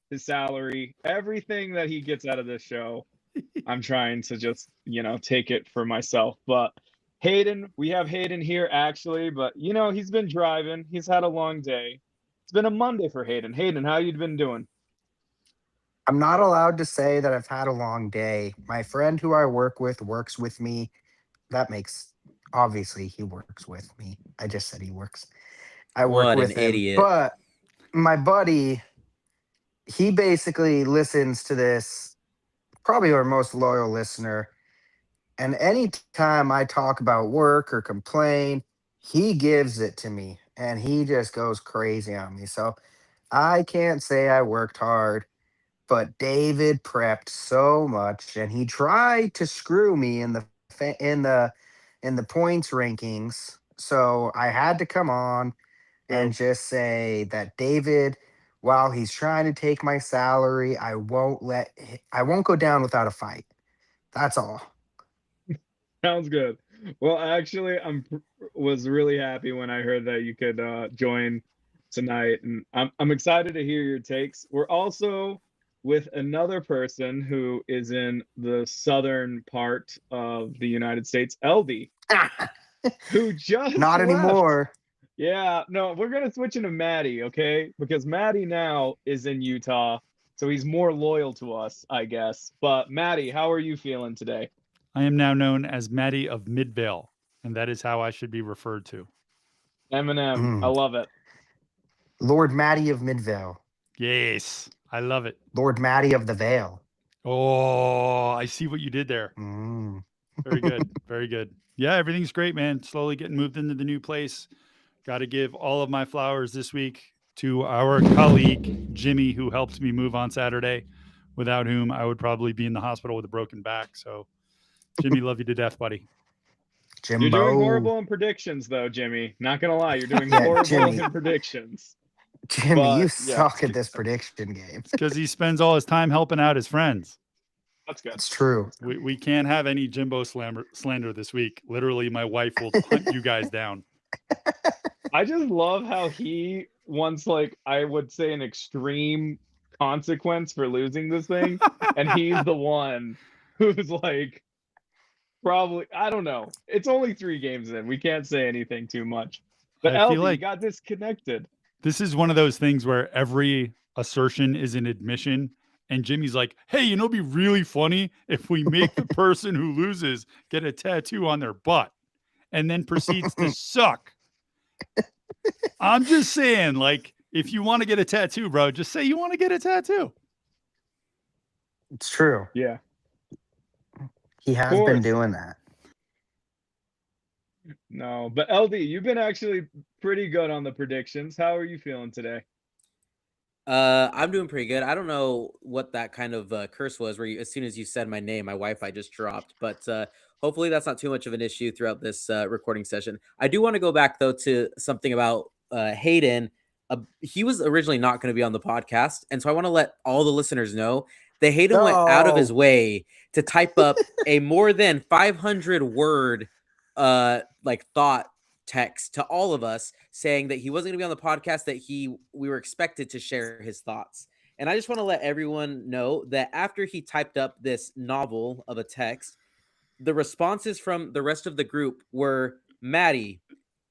his salary, everything that he gets out of this show. I'm trying to just, take it for myself. But Hayden, we have Hayden here actually, but he's been driving. He's had a long day. It's been a Monday for Hayden. Hayden, how you been doing? I'm not allowed to say that I've had a long day. My friend who I work with works with me. That makes obviously he works with me. I just said he works. I work What with an him. idiot. But my buddy, he basically listens to this, probably our most loyal listener. And anytime I talk about work or complain, he gives it to me and he just goes crazy on me. So I can't say I worked hard, but David prepped so much and he tried to screw me in the points rankings. So I had to come on and True. just say that David, while he's trying to take my salary, I won't go down without a fight. That's all. Sounds good. Well, actually, was really happy when I heard that you could join tonight, and I'm excited to hear your takes. We're also with another person who is in the southern part of the United States, LD, who just Not left. anymore. Yeah, no, we're gonna switch into Maddie, okay? Because Maddie now is in Utah, so he's more loyal to us, I guess. But Maddie, how are you feeling today? I am now known as Maddie of Midvale, and that is how I should be referred to. Eminem, I Mm. love it. Lord Matty of Midvale. Yes, I love it. Lord Matty of the Vale. Oh, I see what you did there. Mm. Very good. Very good. Yeah, everything's great, man. Slowly getting moved into the new place. Got to give all of my flowers this week to our colleague, Jimmy, who helped me move on Saturday, without whom I would probably be in the hospital with a broken back. So, Jimmy, love you to death, buddy. You're doing Jimbo. horrible in predictions, though, Jimmy. Not gonna lie, you're doing Yeah, horrible Jimmy. in predictions. Jimmy, you But yeah, suck at this prediction game. It's because he spends all his time helping out his friends. that's good. It's true. We can't have any Jimbo slander this week. Literally, my wife will hunt you guys down. I just love how he wants, like, I would say, an extreme consequence for losing this thing, and he's the one who's like, probably, I don't know. It's only 3 games in. We can't say anything too much. But I feel LD, you like got disconnected. this is one of those things where every assertion is an admission. And Jimmy's like, hey, it'd be really funny if we make the person who loses get a tattoo on their butt and then proceeds to suck. I'm just saying, like, if you want to get a tattoo, bro, just say you want to get a tattoo. It's true. Yeah, He of has been course. doing that. No, but LD, you've been actually pretty good on the predictions. How are you feeling today? I'm doing pretty good. I don't know what that kind of curse was where as soon as you said my name, my Wi-Fi just dropped. But hopefully that's not too much of an issue throughout this recording session. I do want to go back though to something about Hayden. He was originally not going to be on the podcast, and so I want to let all the listeners know that Hayden went out of his No. way to type up a more than 500 word like thought text to all of us saying that he wasn't going to be on the podcast, that we were expected to share his thoughts. And I just want to let everyone know that after he typed up this novel of a text, the responses from the rest of the group were, Maddie,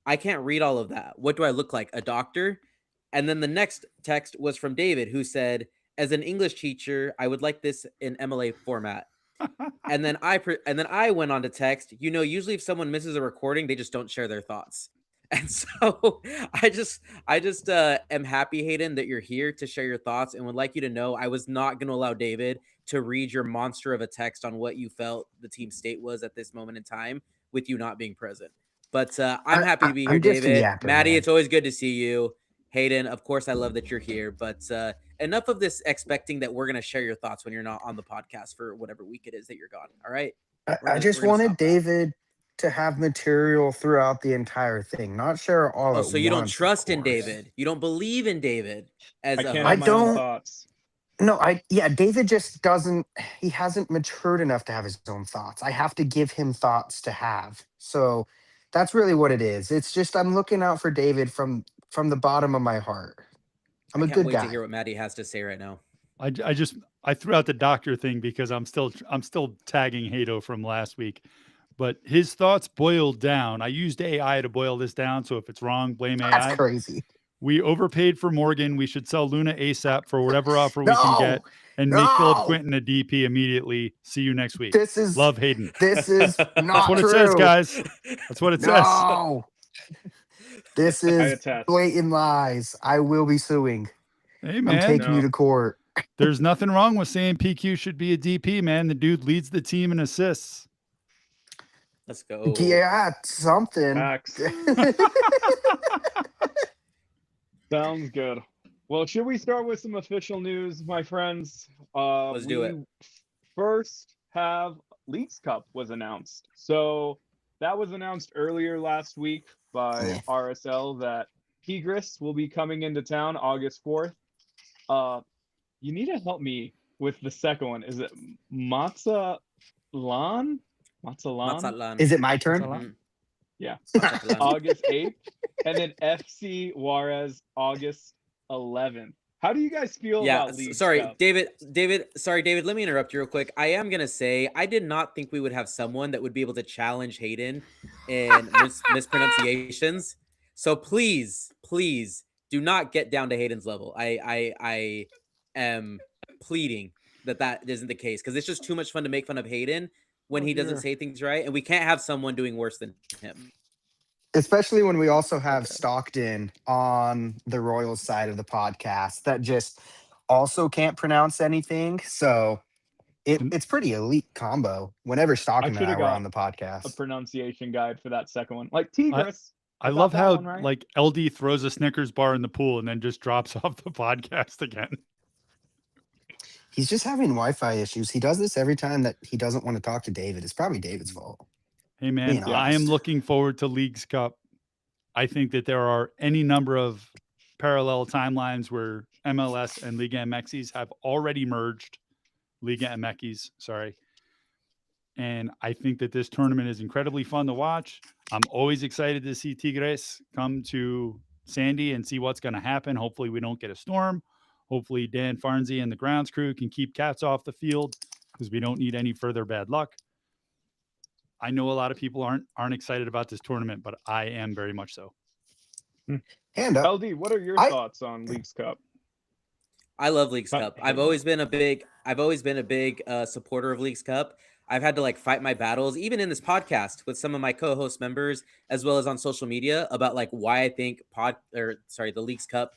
I can't read all of that. What do I look like? A doctor? And then the next text was from David, who said, as an English teacher, I would like this in MLA format. And then I went on to text, usually if someone misses a recording, they just don't share their thoughts. And so I just am happy, Hayden, that you're here to share your thoughts, and would like you to know I was not going to allow David to read your monster of a text on what you felt the team state was at this moment in time with you not being present. But I'm happy to be here, I'm just a David. yapper, Maddie, man. it's always good to see you. Hayden, of course, I love that you're here, but enough of this expecting that we're going to share your thoughts when you're not on the podcast for whatever week it is that you're gone. All right. I just We're gonna wanted stop that. David to have material throughout the entire thing, not share all Oh, at so you don't once, of trust in course. David? You don't believe in David as I a can't I have my host? own don't. thoughts. No, yeah, David just doesn't. He hasn't matured enough to have his own thoughts. I have to give him thoughts to have. So that's really what it is. It's just I'm looking out for David from the bottom of my heart. I'm I a can't good wait to hear guy. what Maddie has to say right now. I threw out the doctor thing because I'm still tagging Hato from last week. But his thoughts boiled down. I used AI to boil this down, so if it's wrong, blame That's AI. crazy. We overpaid for Morgan. We should sell Luna ASAP for whatever offer we can No, get and make Philip no. Quinton a DP immediately. See you next week. This is Love, Hayden. this is That's not what it true. says, guys. That's what it says. No, this I is attest. blatant lies. I will be suing. Hey, I'm man. taking you No. to court. There's nothing wrong with saying PQ should be a DP, man. The dude leads the team in assists. Let's go. Yeah, something. Facts. Sounds good. Well, should we start with some official news, my friends? Let's do it. First have Leagues Cup was announced. So that was announced earlier last week by Yeah. RSL that Tigres will be coming into town August 4th. You need to help me with the second one. Is it Mazatlan? Mazatlan. Is it my turn? Mhm. Yeah. Mazatlan. August 8th. And then FC Juarez August 11th. How do you guys feel Yeah, about Leagues sorry, Cup? David, sorry, David, let me interrupt you real quick. I am going to say, I did not think we would have someone that would be able to challenge Hayden in mispronunciations. So please do not get down to Hayden's level. I am pleading that isn't the case because it's just too much fun to make fun of Hayden when he doesn't say things right. And we can't have someone doing worse than him. Especially when we also have Stockton on the Royals side of the podcast that just also can't pronounce anything. So it's pretty elite combo whenever Stockton and should've I were got on the podcast. A pronunciation guide for that second one. Like Tigres. I got love that how one right. like LD throws a Snickers bar in the pool and then just drops off the podcast again. He's just having Wi-Fi issues. He does this every time that he doesn't want to talk to David. It's probably David's fault. Hey, man, Being I am honest. looking forward to Leagues Cup. I think that there are any number of parallel timelines where MLS and Liga MXs have already merged. Liga MXs, sorry. And I think that this tournament is incredibly fun to watch. I'm always excited to see Tigres come to Sandy and see what's going to happen. Hopefully we don't get a storm. Hopefully Dan Farnsey and the grounds crew can keep cats off the field because we don't need any further bad luck. I know a lot of people aren't excited about this tournament, but I am very much so. Hand up. LD, what are your thoughts on Leagues Cup? I love Leagues Cup. I've always been a big supporter of Leagues Cup. I've had to like fight my battles, even in this podcast with some of my co-host members, as well as on social media, about like why I think the Leagues Cup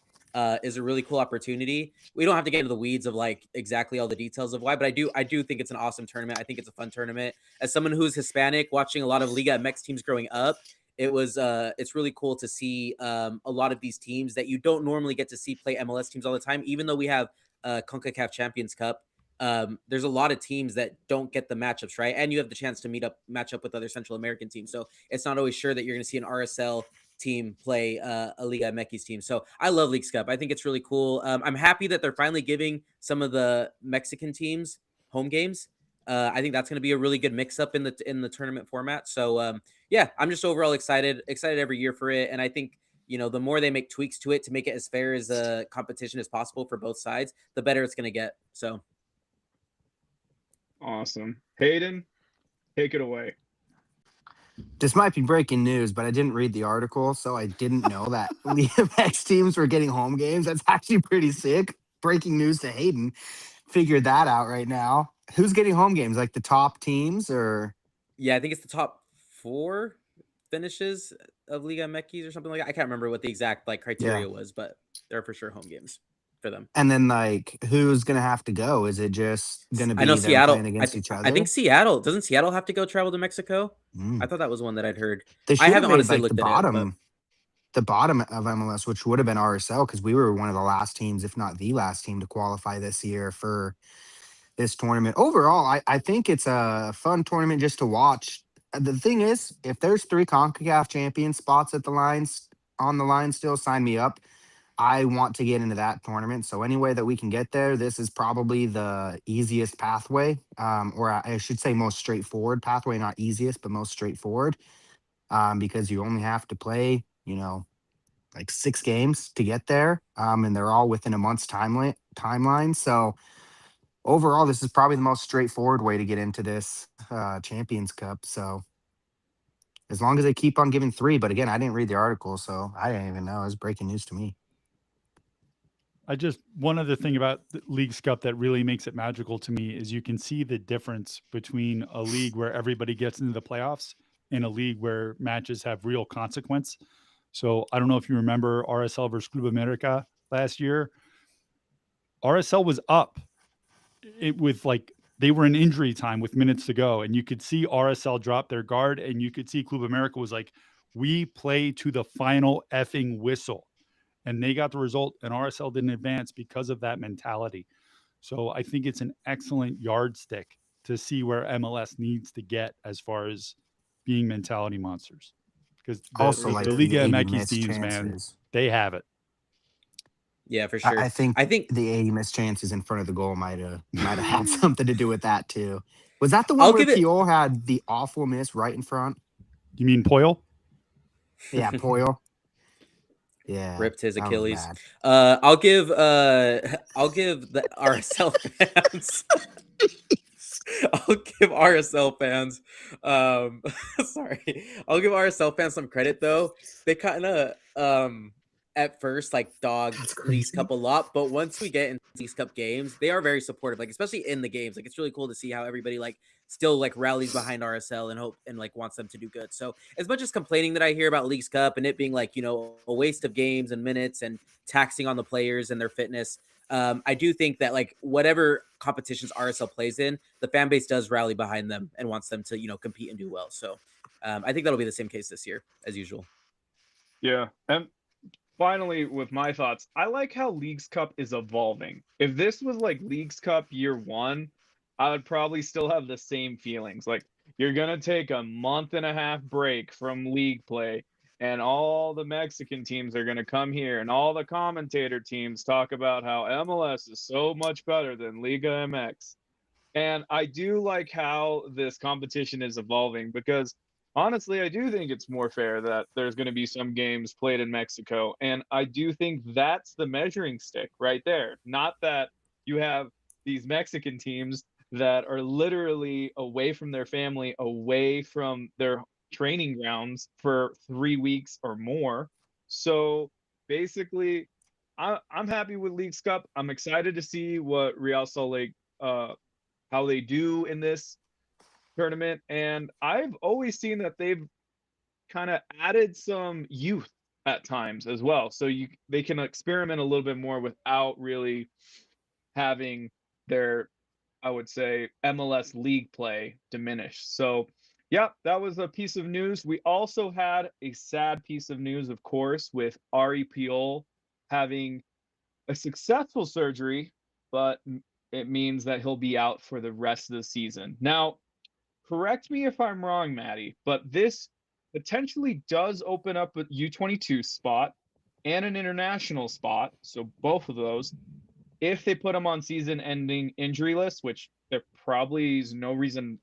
is a really cool opportunity. We don't have to get into the weeds of like exactly all the details of why, but I do think it's an awesome tournament. I think it's a fun tournament. As someone who's Hispanic, watching a lot of Liga MX teams growing up, it's really cool to see a lot of these teams that you don't normally get to see play MLS teams all the time. Even though we have CONCACAF Champions Cup, there's a lot of teams that don't get the matchups, right? And you have the chance to match up with other Central American teams. So it's not always sure that you're going to see an RSL team play a Liga MX team. So I love Leagues Cup. I think it's really cool. I'm happy that they're finally giving some of the Mexican teams home games. I think that's going to be a really good mix up in the tournament format. So yeah, I'm just overall excited every year for it. And I think, the more they make tweaks to it to make it as fair as a competition as possible for both sides, the better it's going to get. So. Awesome. Hayden, take it away. This might be breaking news, but I didn't read the article, so I didn't know that Liga MX teams were getting home games. That's actually pretty sick. Breaking news to Hayden. Figured that out right now. Who's getting home games? Like the top teams or? Yeah, I think it's the top 4 finishes of Liga MX or something like that. I can't remember what the exact criteria was, but they're for sure home games for them. And then who's gonna have to go? Is it just gonna be I know them Seattle playing against each other? I think Seattle doesn't Seattle have to go travel to Mexico? I thought that was one that I'd heard. I haven't honestly looked the bottom of MLS, which would have been RSL, because we were one of the last teams, if not the last team, to qualify this year for this tournament. Overall, I think it's a fun tournament just to watch. The thing is, if there's 3 CONCACAF champion spots on the line still, sign me up. I want to get into that tournament. So any way that we can get there, this is probably the easiest pathway, or I should say most straightforward pathway, not easiest, but most straightforward, because you only have to play, 6 games to get there, and they're all within a month's timeline. So overall, this is probably the most straightforward way to get into this Champions Cup. So as long as they keep on giving 3, but again, I didn't read the article, so I didn't even know. It was breaking news to me. One other thing about the Leagues Cup that really makes it magical to me is you can see the difference between a league where everybody gets into the playoffs and a league where matches have real consequence. So I don't know if you remember RSL versus Club America last year. RSL was up with like they were in injury time with minutes to go, and you could see RSL drop their guard, and you could see Club America was like, "We play to the final effing whistle," and they got the result, and RSL didn't advance because of that mentality. So I think it's an excellent yardstick to see where MLS needs to get as far as being mentality monsters, because Also, the like sure. the Liga 80 MX missed teams, man, chances. they have it. Yeah, for I, sure. I think I think the 80 missed chances in front of the goal might have had something to do with that too. Was that the one I'll where give it. Piol had the awful miss right in front? You mean Poyle? Yeah, Poyle. Yeah, Ripped his that was Achilles. bad. I'll give I'll give the RSL fans. I'll give RSL fans sorry. I'll give RSL fans some credit though. They kind of at first like dogged That's Leagues crazy. Cup a lot, but once we get into Leagues Cup games, they are very supportive. Like especially in the games. Like it's really cool to see how everybody like still like rallies behind RSL and hope and like wants them to do good. So as much as complaining that I hear about Leagues Cup and it being like, a waste of games and minutes and taxing on the players and their fitness, I do think that like whatever competitions RSL plays in, the fan base does rally behind them and wants them to compete and do well. So I think that'll be the same case this year as usual. Yeah. And finally, with my thoughts, I like how Leagues Cup is evolving. If this was like Leagues Cup year 1, I would probably still have the same feelings. Like you're gonna take a month and a half break from league play, and all the Mexican teams are gonna come here, and all the commentator teams talk about how MLS is so much better than Liga MX. And I do like how this competition is evolving because honestly, I do think it's more fair that there's going to be some games played in Mexico. And I do think that's the measuring stick right there. Not that you have these Mexican teams that are literally away from their family, away from their training grounds for 3 weeks or more. So basically, I'm happy with Leagues Cup. I'm excited to see what Real Salt Lake how they do in this tournament. And I've always seen that they've kind of added some youth at times as well. So they can experiment a little bit more without really having their, I would say, MLS league play diminish. So yeah, that was a piece of news. We also had a sad piece of news, of course, with Ari Piol having a successful surgery, but it means that he'll be out for the rest of the season. Now, correct me if I'm wrong, Maddie, but this potentially does open up a U22 spot and an international spot. So both of those, if they put him on season-ending injury list, which there probably is no reason,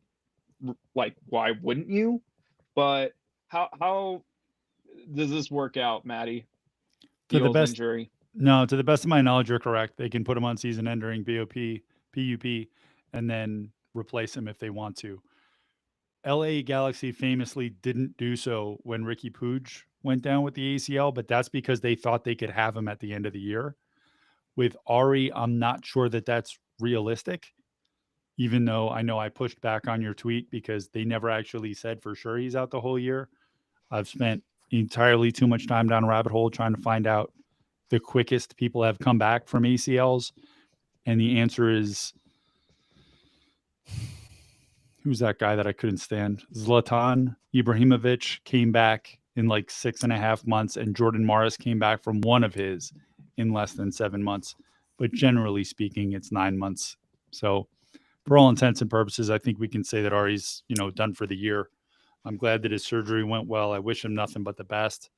like why wouldn't you? But how does this work out, Maddie? To the Beal's best, injury. no, to the best of my knowledge, you're correct. They can put him on season ending PUP, and then replace him if they want to. LA Galaxy famously didn't do so when Ricky Puig went down with the ACL, but that's because they thought they could have him at the end of the year. With Ari, I'm not sure that that's realistic, even though I know I pushed back on your tweet because they never actually said for sure he's out the whole year. I've spent entirely too much time down a rabbit hole trying to find out the quickest people have come back from ACLs. And the answer is, who's that guy that I couldn't stand? Zlatan Ibrahimovic came back in like 6.5 months, and Jordan Morris came back from one of his in less than 7 months. But generally speaking, it's 9 months. So for all intents and purposes, I think we can say that Ari's, done for the year. I'm glad that his surgery went well. I wish him nothing but the best.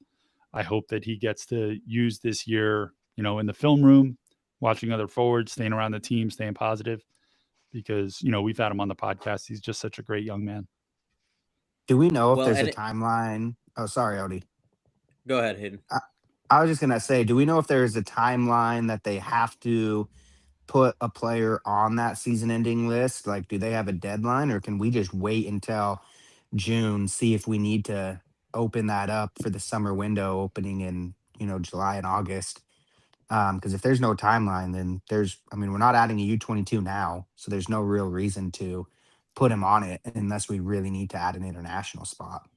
I hope that he gets to use this year, in the film room, watching other forwards, staying around the team, staying positive, because, we've had him on the podcast. He's just such a great young man. Do we know if Well, there's a and timeline? Oh, sorry, Odie. go ahead, Hayden. I was just gonna say, do we know if there's a timeline that they have to put a player on that season-ending list? Like, do they have a deadline, or can we just wait until June, see if we need to open that up for the summer window opening in, July and August? Because if there's no timeline, then we're not adding a U22 now, so there's no real reason to put him on it unless we really need to add an international spot.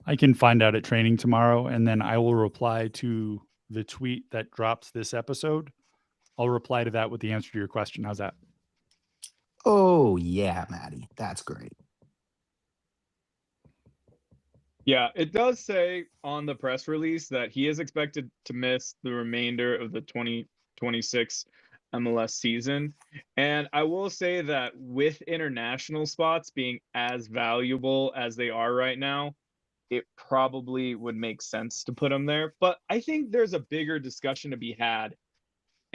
I can find out at training tomorrow, and then I will reply to the tweet that drops this episode. I'll reply to that with the answer to your question. How's that? Oh, yeah, Maddie. That's great. Yeah, it does say on the press release that he is expected to miss the remainder of the 2026 MLS season. And I will say that with international spots being as valuable as they are right now, it probably would make sense to put him there. But I think there's a bigger discussion to be had.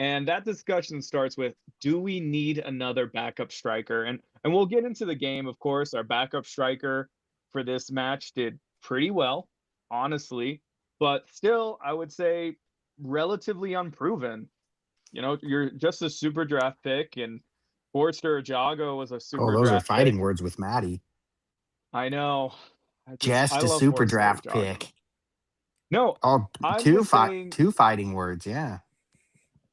And that discussion starts with, do we need another backup striker? And we'll get into the game, of course. Our backup striker for this match did pretty well, honestly, but still, I would say relatively unproven. You're just a super draft pick, and Forster Jago was a Oh, super those are draft pick. fighting words with Maddie. I know. Just I a love super Forster draft Jago. pick. No, Oh, I'm two just saying two fighting words. Yeah.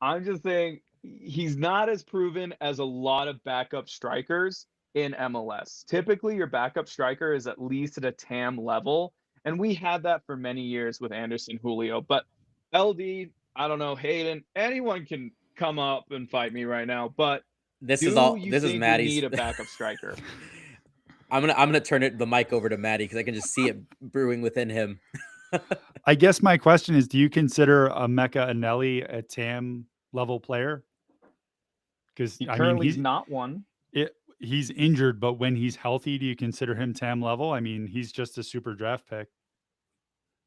I'm just saying he's not as proven as a lot of backup strikers in MLS. Typically, your backup striker is at least at a TAM level, and we had that for many years with Anderson Julio. But LD, I don't know, Hayden, anyone can come up and fight me right now. But This is do all. you This is think we Maddie's. need a backup striker? I'm gonna turn the mic over to Maddie because I can just see it brewing within him. I guess my question is, do you consider a Mecca Anelli a TAM level player? Because He currently is not one. He's injured, but when he's healthy, do you consider him TAM level? I mean, he's just a super draft pick.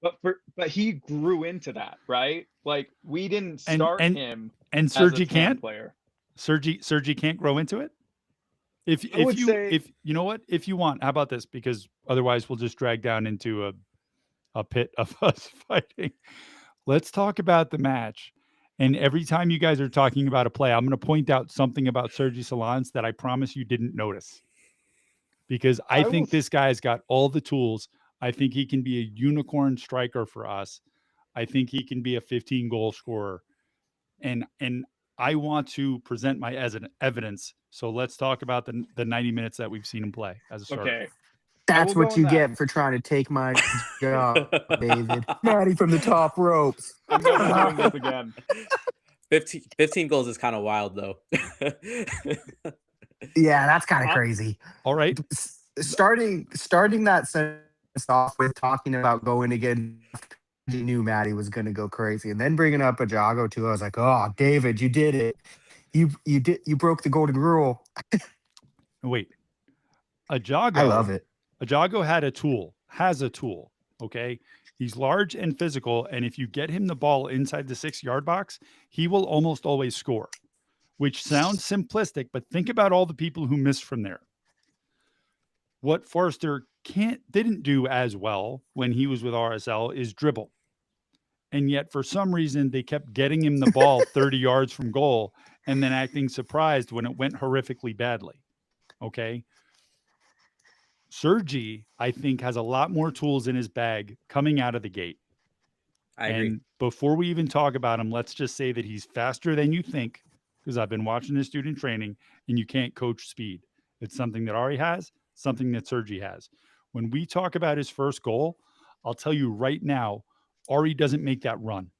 But he grew into that, right? Like, we didn't And start and him and as a Sergi TAM can't. player. Sergi can't grow into it. If you know what, if you want, how about this? Because otherwise, we'll just drag down into a pit of us fighting. Let's talk about the match. And every time you guys are talking about a play, I'm going to point out something about Sergi Salans that I promise you didn't notice. Because I think this guy's got all the tools. I think he can be a unicorn striker for us. I think he can be a 15-goal scorer. And I want to present my evidence. So let's talk about the 90 minutes that we've seen him play as a starter. Okay. That's what you get for trying to take my job, David. Maddie from the top ropes. I'm never doing this again. 15 goals is kind of wild, though. Yeah, that's kind of crazy. All right. Starting that sentence off with talking about going again, you knew Maddie was going to go crazy, and then bringing up a Jago too. I was like, "Oh, David, you did it! You broke the golden rule." Wait, a Jago. I love it. A Jago has a tool. Okay. He's large and physical. And if you get him the ball inside the 6-yard box, he will almost always score, which sounds simplistic, but think about all the people who missed from there. What Forster didn't do as well when he was with RSL is dribble. And yet for some reason, they kept getting him the ball 30 yards from goal and then acting surprised when it went horrifically badly. Okay. Sergi, I think, has a lot more tools in his bag coming out of the gate. I agree. And before we even talk about him, let's just say that he's faster than you think, because I've been watching this dude in training, and you can't coach speed. It's something that Ari has, something that Sergi has. When we talk about his first goal, I'll tell you right now, Ari doesn't make that run.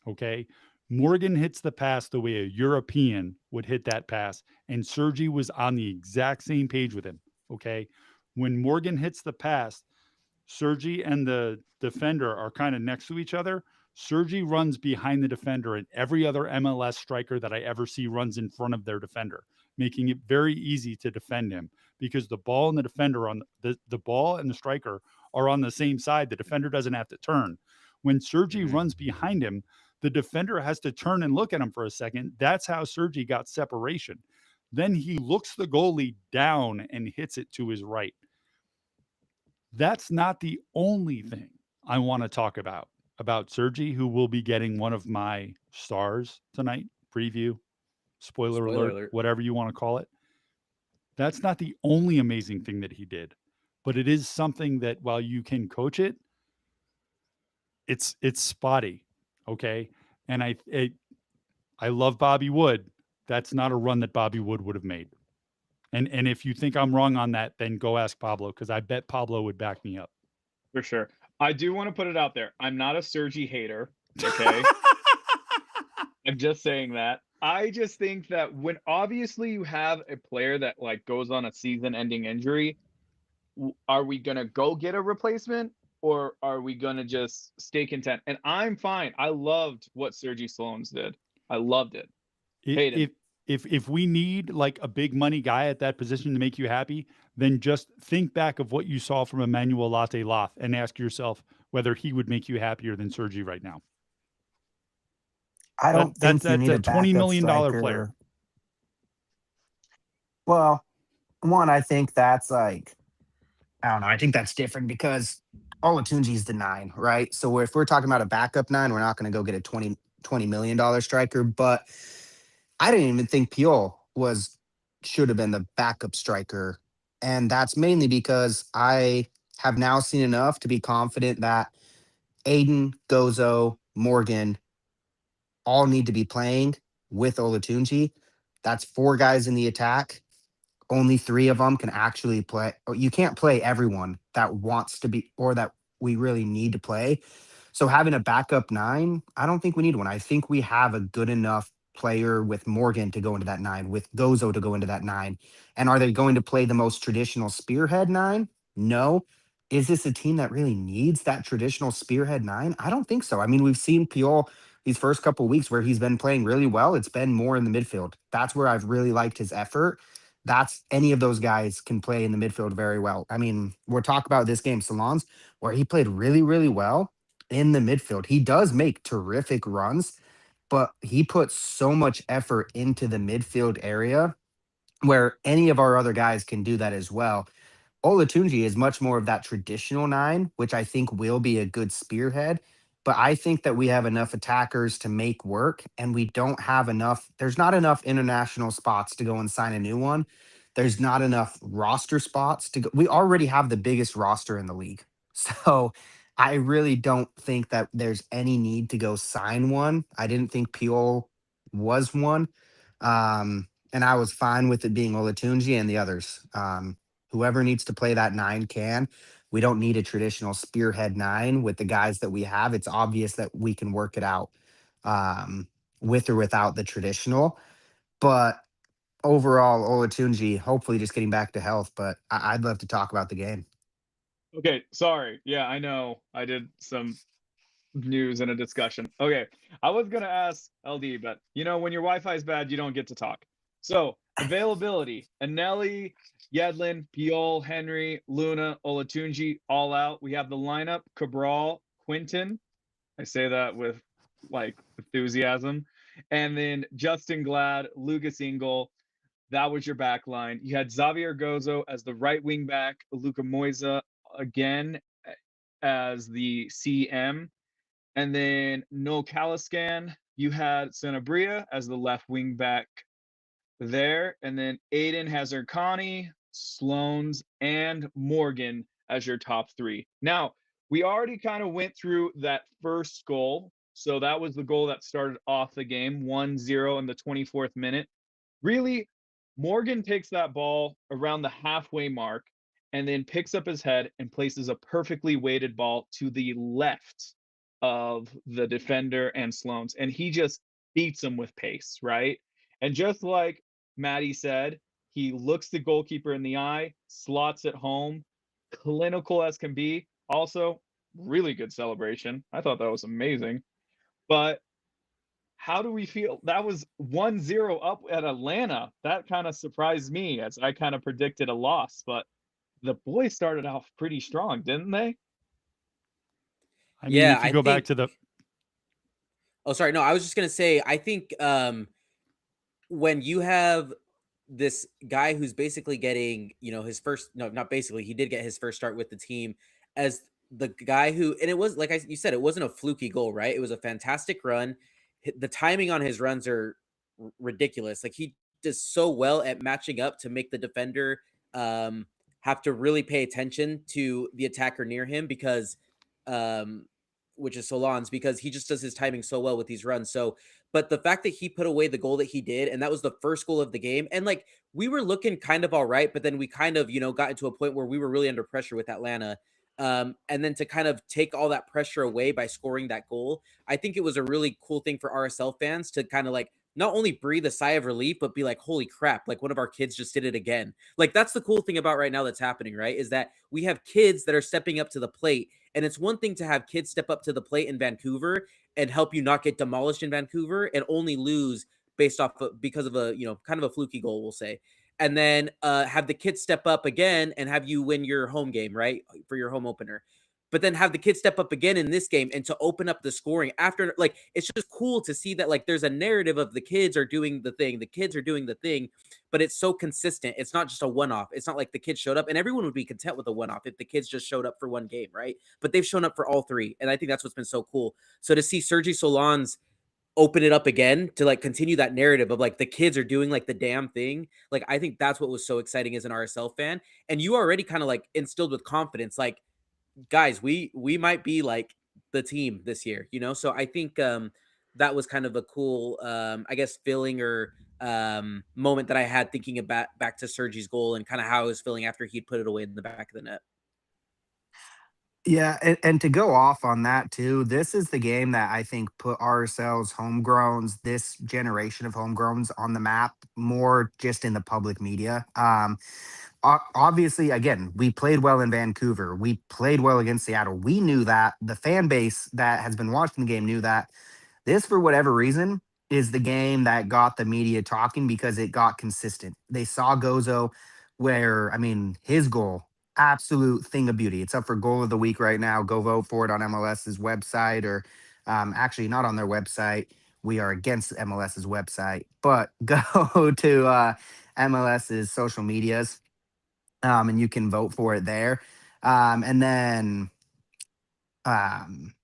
Okay? Morgan hits the pass the way a European would hit that pass, and Sergi was on the exact same page with him. Okay. When Morgan hits the pass, Sergi and the defender are kind of next to each other. Sergi runs behind the defender, and every other MLS striker that I ever see runs in front of their defender, making it very easy to defend him because the ball and the defender the ball and the striker are on the same side. The defender doesn't have to turn. When Sergi runs behind him, the defender has to turn and look at him for a second. That's how Sergi got separation. Then he looks the goalie down and hits it to his right. That's not the only thing I want to talk about Sergi, who will be getting one of my stars tonight preview. spoiler alert, whatever you want to call it. That's not the only amazing thing that he did, but it is something that while you can coach it, it's spotty, okay? And I love Bobby Wood. That's not a run that Bobby Wood would have made. And if you think I'm wrong on that, then go ask Pablo, because I bet Pablo would back me up. For sure. I do want to put it out there. I'm not a Sergi hater. Okay. I'm just saying that. I just think that when obviously you have a player that like goes on a season-ending injury, are we gonna go get a replacement or are we gonna just stay content? And I'm fine. I loved what Sergi Sloans did. I loved it. Hayden. If we need like a big money guy at that position to make you happy, then just think back of what you saw from Emmanuel Latte Loth and ask yourself whether he would make you happier than Sergi right now. I don't think you need a $20 million striker. player. Well, one, I think that's like, I don't know. I think that's different because Olatunji's the 9, right? So if we're talking about a backup 9, we're not going to go get a $20 million striker. But I didn't even think Piol should have been the backup striker. And that's mainly because I have now seen enough to be confident that Aiden, Gozo, Morgan all need to be playing with Olatunji. That's 4 guys in the attack. Only 3 of them can actually play. You can't play everyone that wants to be or that we really need to play. So having a backup 9, I don't think we need one. I think we have a good enough player with Morgan to go into that 9, with Gozo to go into that 9. And are they going to play the most traditional spearhead 9? No. Is this a team that really needs that traditional spearhead 9? I don't think so. I mean, we've seen Piol these first couple of weeks where he's been playing really well. It's been more in the midfield. That's where I've really liked his effort. That's any of those guys can play in the midfield very well. I mean, we're talking about this game, Salons, where he played really, really well in the midfield. He does make terrific runs, but he puts so much effort into the midfield area where any of our other guys can do that as well. Olatunji is much more of that traditional 9, which I think will be a good spearhead. But I think that we have enough attackers to make work, and we don't have enough. There's not enough international spots to go and sign a new one. There's not enough roster spots to go. We already have the biggest roster in the league. So I really don't think that there's any need to go sign one. I didn't think Piol was one. And I was fine with it being Olatunji and the others. Whoever needs to play that 9 can. We don't need a traditional spearhead 9 with the guys that we have. It's obvious that we can work it out with or without the traditional. But overall, Olatunji, hopefully just getting back to health. But I'd love to talk about the game. Okay, sorry. Yeah, I know. I did some news and a discussion. Okay, I was gonna ask LD, but when your Wi-Fi is bad, you don't get to talk. So availability: Anelli, Yedlin, Piol, Henry, Luna, Olatunji, all out. We have the lineup: Cabral, Quinton. I say that with like enthusiasm, and then Justin Glad, Lucas Engel. That was your back line. You had Xavier Gozo as the right wing back, Luca Moisa again as the CM. And then No Caliscan, you had Sanabria as the left wing back there. And then Aiden Hazard-Khani, Sloans, and Morgan as your top 3. Now, we already kind of went through that first goal. So that was the goal that started off the game, 1-0 in the 24th minute. Really, Morgan takes that ball around the halfway mark and then picks up his head and places a perfectly weighted ball to the left of the defender and Sloan's. And he just beats him with pace, right? And just like Maddie said, he looks the goalkeeper in the eye, slots it home, clinical as can be. Also, really good celebration. I thought that was amazing. But how do we feel? That was 1-0 up at Atlanta. That kind of surprised me as I kind of predicted a loss, but the boys started off pretty strong, didn't they? I mean, if you go back to the Oh, sorry. No, I was just gonna say, I think when you have this guy who's basically getting, his first, no, not basically, he did get his first start with the team as the guy who, and it was like you said, it wasn't a fluky goal, right? It was a fantastic run. The timing on his runs are ridiculous. Like he does so well at matching up to make the defender um, have to really pay attention to the attacker near him because, um, which is Solans, because he just does his timing so well with these runs. So, but the fact that he put away the goal that he did, and that was the first goal of the game, and like we were looking kind of all right, but then we kind of, got into a point where we were really under pressure with Atlanta. And then to kind of take all that pressure away by scoring that goal, I think it was a really cool thing for RSL fans to kind of like not only breathe a sigh of relief, but be like, holy crap, like one of our kids just did it again. Like that's the cool thing about right now that's happening, right? Is that we have kids that are stepping up to the plate. And it's one thing to have kids step up to the plate in Vancouver and help you not get demolished in Vancouver and only lose based off of, because of a, kind of a fluky goal, we'll say. And then have the kids step up again and have you win your home game, right? For your home opener, but then have the kids step up again in this game and to open up the scoring after. Like it's just cool to see that like there's a narrative of the kids are doing the thing, but it's so consistent. It's not just a one-off. It's not like the kids showed up, and everyone would be content with a one-off if the kids just showed up for one game, right? But they've shown up for all three, and I think that's what's been so cool. So to see Sergi Solans open it up again to like continue that narrative of like the kids are doing like the damn thing, like I think that's what was so exciting as an RSL fan. And you already kind of like instilled with confidence, like guys, we might be like the team this year, So I think that was kind of a cool I guess feeling or moment that I had thinking about back to Sergi's goal and kind of how I was feeling after he'd put it away in the back of the net. Yeah, and to go off on that too, this is the game that I think put RSL's homegrowns, this generation of homegrowns, on the map more just in the public media. Obviously, again, we played well in Vancouver. We played well against Seattle. We knew that. The fan base that has been watching the game knew that. This, for whatever reason, is the game that got the media talking because it got consistent. They saw Gozo, where, I mean, his goal, absolute thing of beauty. It's up for goal of the week right now. Go vote for it on MLS's website, or actually not on their website. We are against MLS's website, but go to MLS's social medias, and you can vote for it there. And then, um,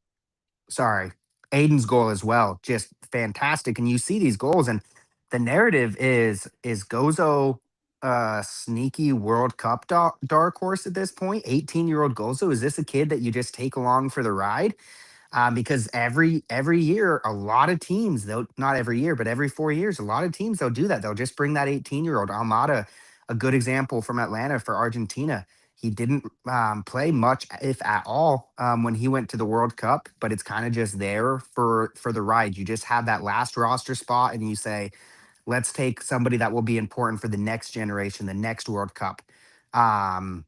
sorry, Aiden's goal as well, just fantastic. And you see these goals, and the narrative is Gozo sneaky World Cup dark horse at this point. 18-year-old Gozo, is this a kid that you just take along for the ride? Because every year, a lot of teams, though not every year, but every 4 years, a lot of teams they'll do that. They'll just bring that 18-year-old. Almada, a good example from Atlanta for Argentina. He didn't play much, if at all, when he went to the World Cup, but it's kind of just there for the ride. You just have that last roster spot, and you say, let's take somebody that will be important for the next generation, the next World Cup. Um,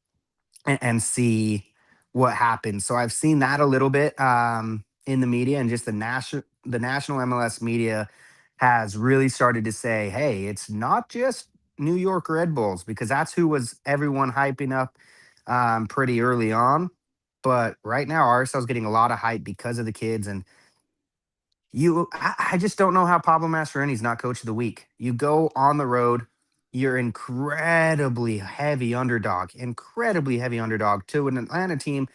and see what happens. So I've seen that a little bit in the media, and just the national MLS media has really started to say, hey, it's not just New York Red Bulls, because that's who was everyone hyping up pretty early on. But right now, RSL's getting a lot of hype because of the kids, and I just don't know how Pablo Mastroeni's not coach of the week. You go on the road, you're incredibly heavy underdog to an Atlanta team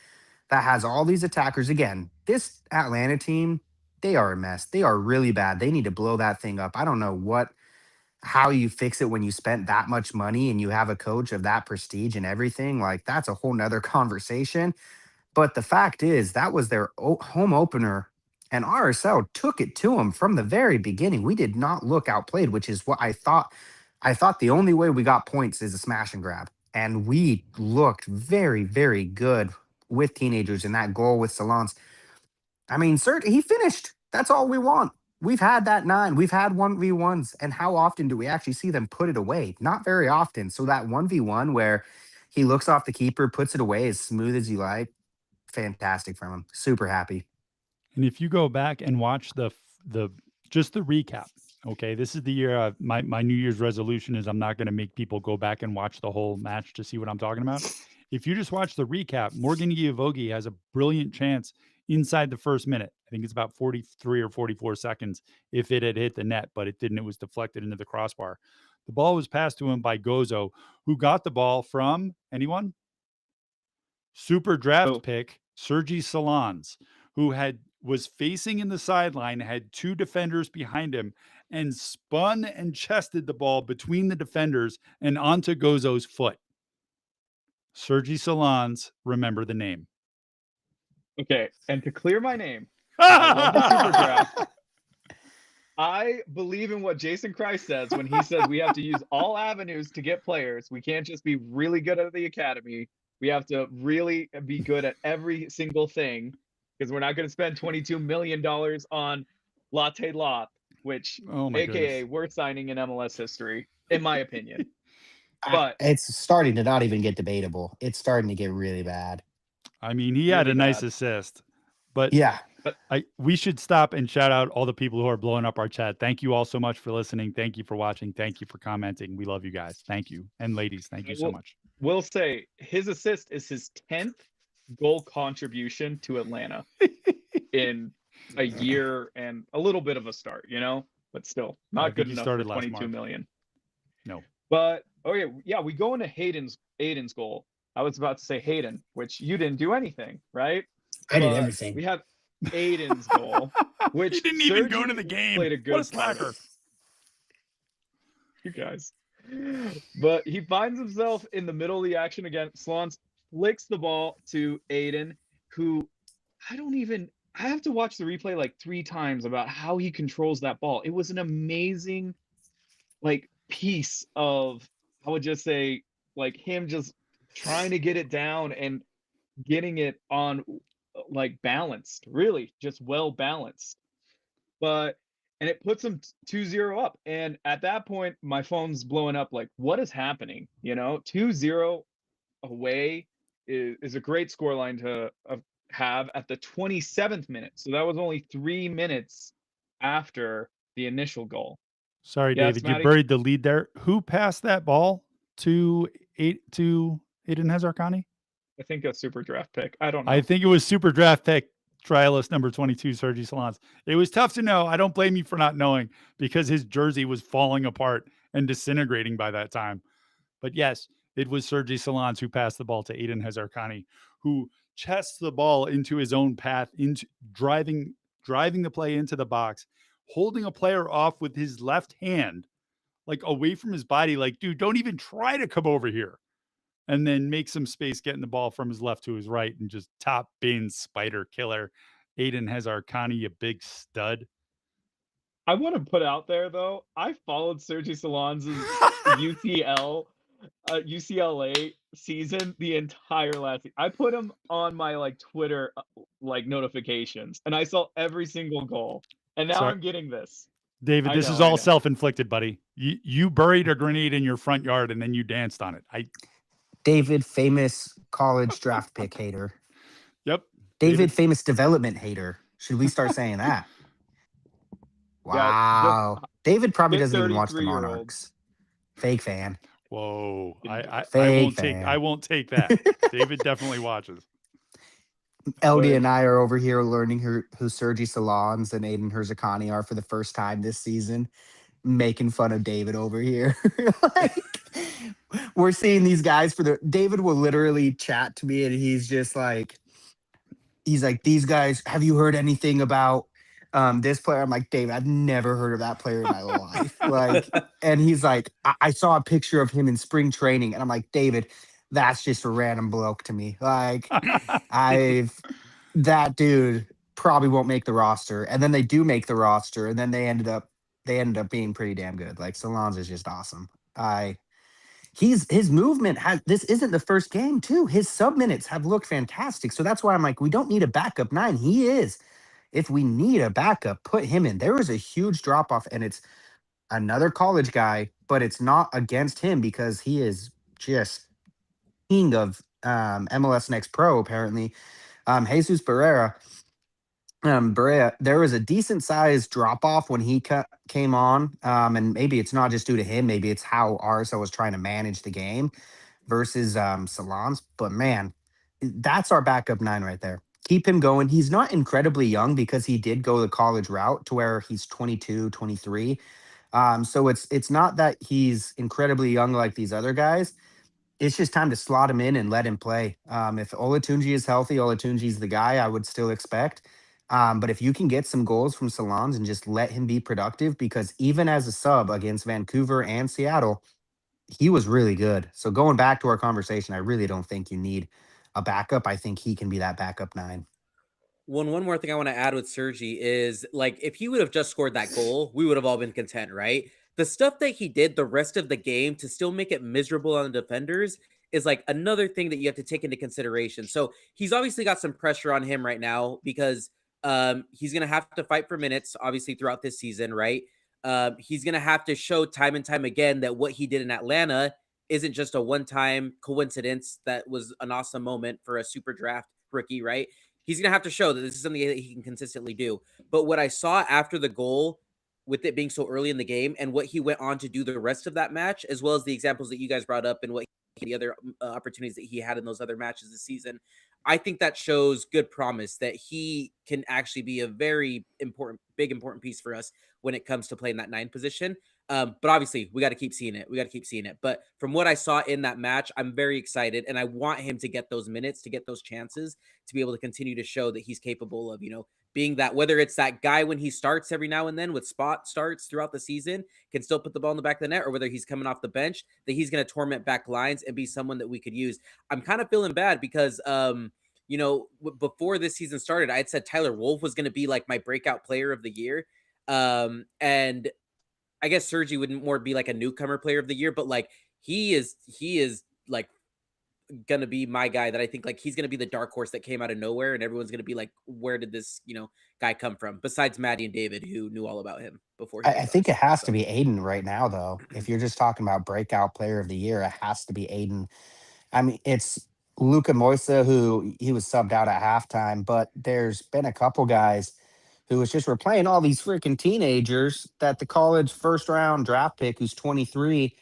that has all these attackers. Again, this Atlanta team, they are a mess. They are really bad. They need to blow that thing up. I don't know how you fix it when you spent that much money and you have a coach of that prestige and everything. Like, that's a whole nother conversation. But the fact is, that was their home opener, and RSL took it to them from the very beginning. We did not look outplayed, which is what I thought. I thought the only way we got points is a smash and grab, and we looked very, very good with teenagers in that goal with Salons. I mean, sir, he finished. That's all we want. We've had that nine. We've had 1v1s. And how often do we actually see them put it away? Not very often. So that 1v1 where he looks off the keeper, puts it away as smooth as you like, fantastic from him. Super happy. And if you go back and watch the just the recap, okay, this is the year my New Year's resolution is I'm not going to make people go back and watch the whole match to see what I'm talking about. If you just watch the recap, Morgan Giavogi has a brilliant chance inside the first minute. I think it's about 43 or 44 seconds if it had hit the net, but it didn't. It was deflected into the crossbar. The ball was passed to him by Gozo, who got the ball from anyone? Super draft pick Sergi Solans, who was facing in the sideline, had two defenders behind him, and spun and chested the ball between the defenders and onto Gozo's foot. Sergi Salans, remember the name. Okay, and to clear my name, I love the super draft. I believe in what Jason Christ says when he says we have to use all avenues to get players. We can't just be really good at the academy. We have to really be good at every single thing because we're not going to spend $22 million on Latte Lot, which, Oh my aka, goodness. worst signing in MLS history, in my opinion. But it's starting to not even get debatable. It's starting to get really bad. I mean, he had really a nice bad. assist, but Yeah. we should stop and shout out all the people who are blowing up our chat. Thank you all so much for listening. Thank you for watching. Thank you for commenting. We love you guys. Thank you. And ladies, thank you so much. Will say his assist is his 10th goal contribution to Atlanta in a year and a little bit of a start, you know, but still not good enough for 22 million. No. But okay, yeah, we go into Aiden's goal. I was about to say Hayden, which you didn't do anything, right? I did everything. We have Aiden's goal, which he didn't even go to the game. Played a good what a slacker. You guys. But he finds himself in the middle of the action again. Salans flicks the ball to Aiden, who I have to watch the replay like 3 times about how he controls that ball. It was an amazing like piece of, I would just say, like him just trying to get it down and getting it on like balanced, really just well balanced. And it puts them 2-0 up. And at that point, my phone's blowing up like, what is happening? You know, 2-0 away is a great scoreline to have at the 27th minute. So that was only 3 minutes after the initial goal. Sorry, Yes, David, Maddie? you buried the lead there. Who passed that ball to Aiden Hazarkani? I think a super draft pick. I don't know. I think it was super draft pick trialist number 22, Sergi Salans. It was tough to know. I don't blame you for not knowing because his jersey was falling apart and disintegrating by that time. But yes, it was Sergi Salans who passed the ball to Aiden Hazarkani, who chests the ball into his own path, into driving the play into the box, holding a player off with his left hand, like away from his body, like, dude, don't even try to come over here. And then make some space getting the ball from his left to his right and just top bin spider killer. Aiden Hazarkani, a big stud. I want to put out there though, I followed Sergi Salans' UCLA season the entire last season. I put him on my like Twitter like notifications and I saw every single goal. And now I'm getting this. David, this is all self-inflicted, buddy. You buried a grenade in your front yard and then you danced on it. David, famous college draft pick hater. Yep. David, famous development hater. Should we start saying that? Wow. Yeah, David probably doesn't even watch the Monarchs. Fake fan. Whoa. I won't take that. David definitely watches. LD and I are over here learning who Sergi Salans and Aiden Hazarkani are for the first time this season, making fun of David over here. Like, we're seeing these guys David will literally chat to me and he's like, these guys, have you heard anything about this player? I'm like, David, I've never heard of that player in my life. Like, and he's like, I saw a picture of him in spring training. And I'm like, David, that's just a random bloke to me. Like, that dude probably won't make the roster. And then they do make the roster. And then they ended up being pretty damn good. Like, Salans is just awesome. His movement this isn't the first game too. His sub minutes have looked fantastic. So that's why I'm like, we don't need a backup 9. He is. If we need a backup, put him in. There was a huge drop off and it's another college guy, but it's not against him because he is just king of MLS Next Pro, apparently. Jesus Barrera, there was a decent sized drop off when he came on. And maybe it's not just due to him. Maybe it's how RSL was trying to manage the game versus Salans. But man, that's our backup 9 right there. Keep him going. He's not incredibly young because he did go the college route to where he's 22, 23. So it's not that he's incredibly young like these other guys. It's just time to slot him in and let him play. If Olatunji is healthy, Olatunji's the guy I would still expect. But if you can get some goals from Salons and just let him be productive, because even as a sub against Vancouver and Seattle, he was really good. So going back to our conversation, I really don't think you need a backup. I think he can be that backup nine. One more thing I want to add with Sergi is like if he would have just scored that goal, we would have all been content, right? The stuff that he did the rest of the game to still make it miserable on the defenders is like another thing that you have to take into consideration. So he's obviously got some pressure on him right now because he's gonna have to fight for minutes, obviously, throughout this season, right? He's gonna have to show time and time again that what he did in Atlanta isn't just a one-time coincidence that was an awesome moment for a super draft rookie, right? He's going to have to show that this is something that he can consistently do. But what I saw after the goal, with it being so early in the game, and what he went on to do the rest of that match, as well as the examples that you guys brought up and what the other opportunities that he had in those other matches this season, I think that shows good promise that he can actually be a very important piece for us when it comes to playing that 9 position. But obviously, we got to keep seeing it. We got to keep seeing it. But from what I saw in that match, I'm very excited, and I want him to get those minutes, to get those chances, to be able to continue to show that he's capable of, being that, whether it's that guy when he starts every now and then with spot starts throughout the season, can still put the ball in the back of the net, or whether he's coming off the bench, that he's going to torment back lines and be someone that we could use. I'm kind of feeling bad because, before this season started, I had said Tyler Wolf was going to be like my breakout player of the year. And I guess Sergi would more be like a newcomer player of the year, but like he is like gonna be my guy that I think like he's gonna be the dark horse that came out of nowhere, and everyone's gonna be like, where did this guy come from? Besides Maddie and David, who knew all about him before he I, was I think ours. it has to So be Aiden right now, though. If you're just talking about breakout player of the year, it has to be Aiden. I mean, it's Luca Moisa, who he was subbed out at halftime, but there's been a couple guys who was just we're playing all these freaking teenagers that the college first round draft pick who's 23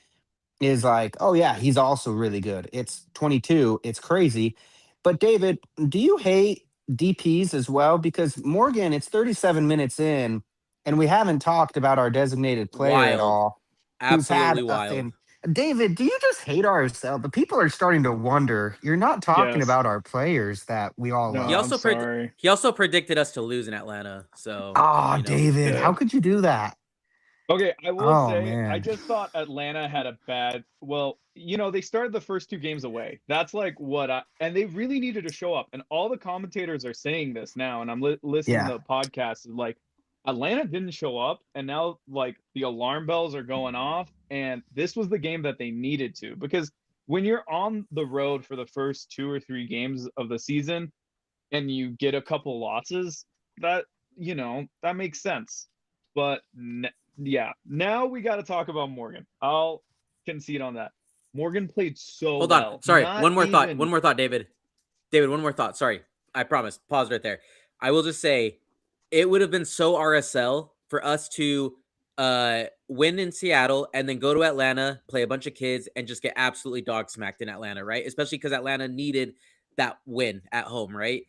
is like, oh yeah, he's also really good. It's 22, it's crazy. But David, do you hate DPs as well? Because Morgan, it's 37 minutes in, and we haven't talked about our designated player at wild, all, who's had absolutely a wild. David, do you just hate RSL? The people are starting to wonder. You're not talking Yes. about our players that we all No, He love. I'm also sorry. he also predicted us to lose in Atlanta. So Ah, David, how Did. could you do that? Okay, I will Oh say I man. just thought Atlanta had a bad, well, they started the first 2 games away. That's like and they really needed to show up. And all the commentators are saying this now, and I'm listening Yeah. to podcasts like Atlanta didn't show up, and now like the alarm bells are going off, and this was the game that they needed to, because when you're on the road for the first 2 or 3 games of the season and you get a couple losses, that that makes sense. But yeah, now we got to talk about Morgan. I'll concede on that. Morgan played so hold on. well. Sorry, Not one more thought. One even more thought, David. David, one more thought. Sorry, I promise. Pause right there. I will just say, it would have been so RSL for us to win in Seattle and then go to Atlanta, play a bunch of kids, and just get absolutely dog smacked in Atlanta, right? Especially because Atlanta needed that win at home, right?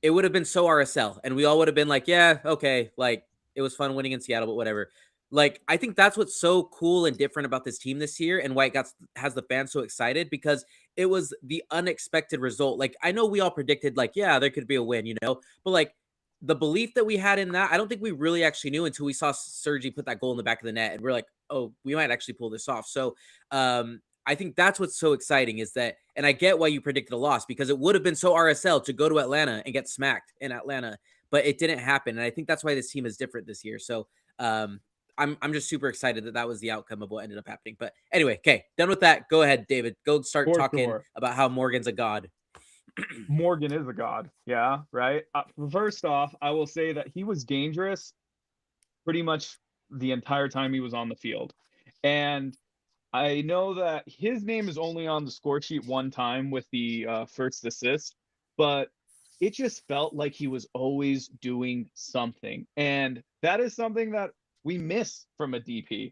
It would have been so RSL, and we all would have been like, yeah, okay, like it was fun winning in Seattle, but whatever. Like, I think that's what's so cool and different about this team this year, and why it has the fans so excited, because it was the unexpected result. Like, I know we all predicted, like, yeah, there could be a win, but like the belief that we had in that, I don't think we really actually knew until we saw Sergi put that goal in the back of the net, and we're like, oh, we might actually pull this off. So, I think that's what's so exciting is that, and I get why you predicted a loss, because it would have been so RSL to go to Atlanta and get smacked in Atlanta, but it didn't happen, and I think that's why this team is different this year. So, I'm just super excited that that was the outcome of what ended up happening. But anyway, okay, done with that. Go ahead, David. Go start for talking sure. about how Morgan's a god. Morgan is a god. Yeah, right. First off, I will say that he was dangerous pretty much the entire time he was on the field. And I know that his name is only on the score sheet one time with the first assist, but it just felt like he was always doing something. And that is something that we miss from a DP.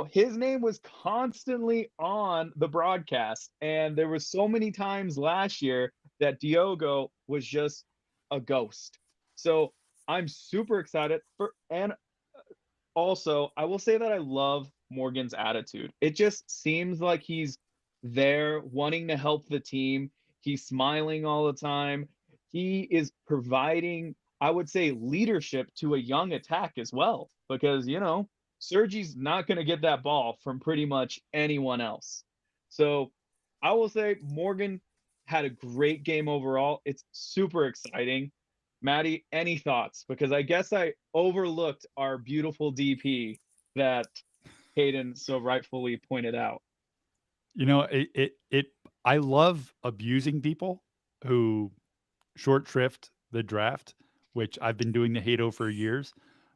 His name was constantly on the broadcast, and there was so many times last year that Diogo was just a ghost. So I'm super excited and also, I will say that I love Morgan's attitude. It just seems like he's there wanting to help the team. He's smiling all the time. He is providing. I would say, leadership to a young attack as well, because, Sergi's not going to get that ball from pretty much anyone else. So I will say Morgan had a great game overall. It's super exciting. Maddie, any thoughts? Because I guess I overlooked our beautiful DP that Hayden so rightfully pointed out. I love abusing people who short shrift the draft, which I've been doing the Hato for years.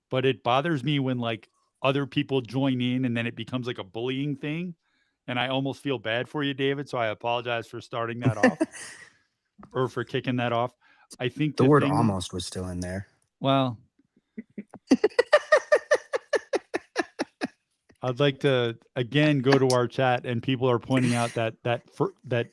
But it bothers me when like other people join in and then it becomes like a bullying thing. And I almost feel bad for you, David. So I apologize for starting that off or for kicking that off. I think The the word thing, almost was still in there. well, I'd like to again go to our chat, and people are pointing out that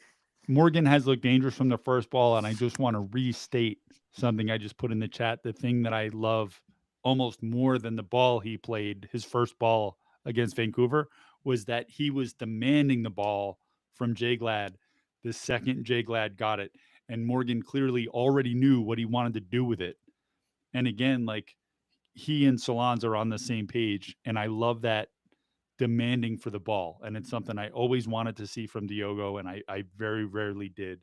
Morgan has looked dangerous from the first ball, and I just want to restate something I just put in the chat. The thing that I love almost more than the ball he played, his first ball against Vancouver, was that he was demanding the ball from Jay Glad the second Jay Glad got it, and Morgan clearly already knew what he wanted to do with it. And again, like he and Solans are on the same page, and I love that demanding for the ball. And it's something I always wanted to see from Diogo, and I very rarely did.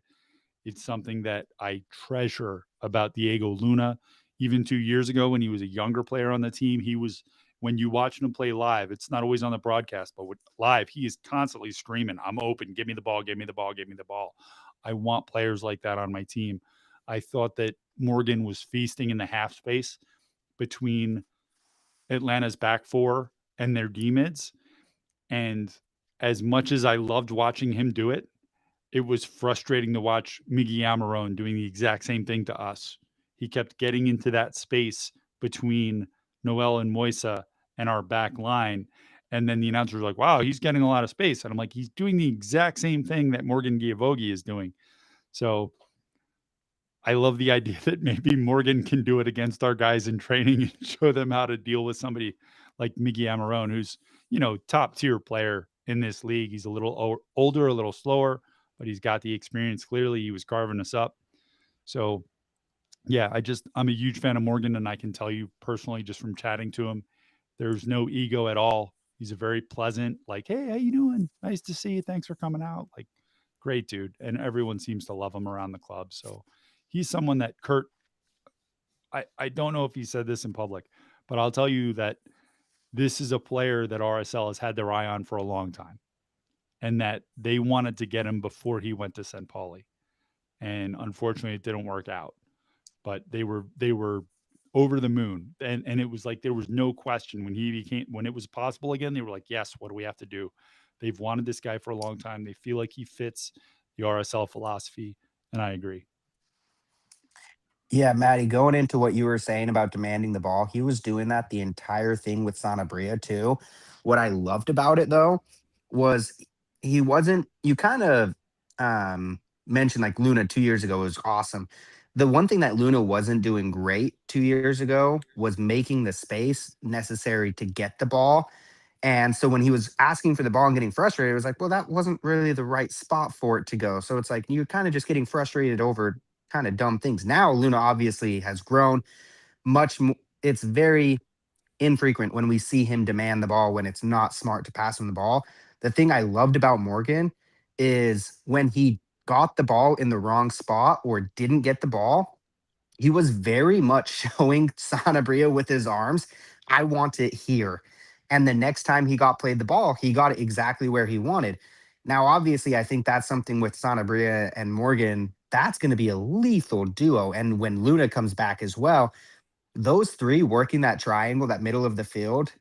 It's something that I treasure about Diego Luna. Even 2 years ago, when he was a younger player on the team, he was, when you watch him play live, it's not always on the broadcast, but with live, he is constantly screaming, I'm open, give me the ball, give me the ball, give me the ball. I want players like that on my team. I thought that Morgan was feasting in the half space between Atlanta's back four and their D mids. And as much as I loved watching him do it, it was frustrating to watch Miggy Amarone doing the exact same thing to us. He kept getting into that space between Noel and Moisa and our back line. And then the announcer was like, wow, he's getting a lot of space. And I'm like, he's doing the exact same thing that Morgan Giavogi is doing. So I love the idea that maybe Morgan can do it against our guys in training and show them how to deal with somebody like Miggy Amarone, who's, top tier player in this league. He's a little older, a little slower, but he's got the experience. Clearly, he was carving us up. So, yeah, I'm a huge fan of Morgan, and I can tell you personally, just from chatting to him, there's no ego at all. He's a very pleasant, like, hey, how you doing? Nice to see you. Thanks for coming out. Like, great dude. And everyone seems to love him around the club. So he's someone that Kurt, I don't know if he said this in public, but I'll tell you that this is a player that RSL has had their eye on for a long time, and that they wanted to get him before he went to St. Pauli. And unfortunately it didn't work out. But they were over the moon. And it was like there was no question when it was possible again, they were like, yes, what do we have to do? They've wanted this guy for a long time. They feel like he fits the RSL philosophy, and I agree. Yeah, Maddie, going into what you were saying about demanding the ball, he was doing that the entire thing with Sanabria too. What I loved about it though was he wasn't, you kind of mentioned like Luna 2 years ago was awesome. The one thing that Luna wasn't doing great 2 years ago was making the space necessary to get the ball. And so when he was asking for the ball and getting frustrated, it was like, well, that wasn't really the right spot for it to go. So it's like you're kind of just getting frustrated over kind of dumb things. Now Luna obviously has grown it's very infrequent when we see him demand the ball when it's not smart to pass him the ball. The thing I loved about Morgan is when he got the ball in the wrong spot or didn't get the ball, he was very much showing Sanabria with his arms, I want it here. And the next time he got played the ball, he got it exactly where he wanted. Now, obviously, I think that's something with Sanabria and Morgan, that's going to be a lethal duo. And when Luna comes back as well, those three working that triangle, that middle of the field,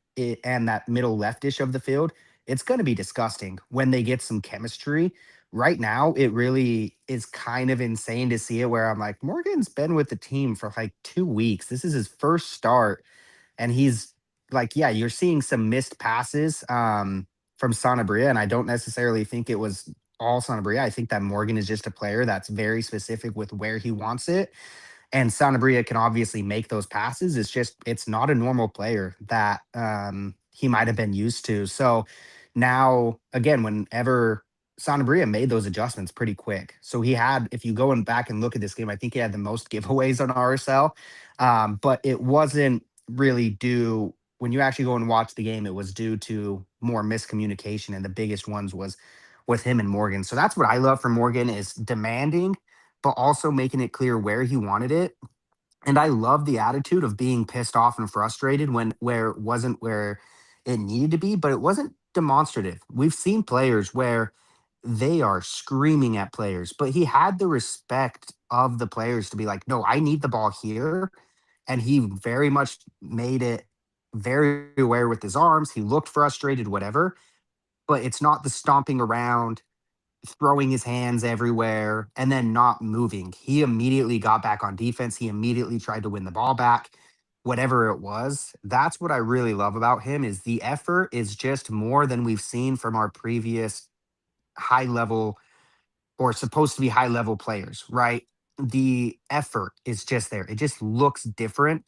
and that middle leftish of the field, it's going to be disgusting when they get some chemistry. Right now, it really is kind of insane to see it where I'm like, Morgan's been with the team for like 2 weeks. This is his first start. And he's like, yeah, you're seeing some missed passes from Sanabria. And I don't necessarily think it was all Sanabria. I think that Morgan is just a player that's very specific with where he wants it. And Sanabria can obviously make those passes. It's not a normal player that he might have been used to. So now, again, whenever Sanabria made those adjustments pretty quick. So he had, if you go and back and look at this game, I think he had the most giveaways on RSL. But it wasn't really due, when you actually go and watch the game, it was due to more miscommunication. And the biggest ones was with him and Morgan. So that's what I love from Morgan, is demanding, but also making it clear where he wanted it. And I love the attitude of being pissed off and frustrated when where it wasn't where it needed to be, but it wasn't demonstrative. We've seen players where they are screaming at players, but he had the respect of the players to be like, no, I need the ball here. And he very much made it very aware with his arms. He looked frustrated, whatever, but it's not the stomping around, throwing his hands everywhere, and then not moving. He immediately got back on defense. He immediately tried to win the ball back, whatever it was. That's what I really love about him, is the effort is just more than we've seen from our previous high level, or supposed to be high level players, right? The effort is just there. It just looks different,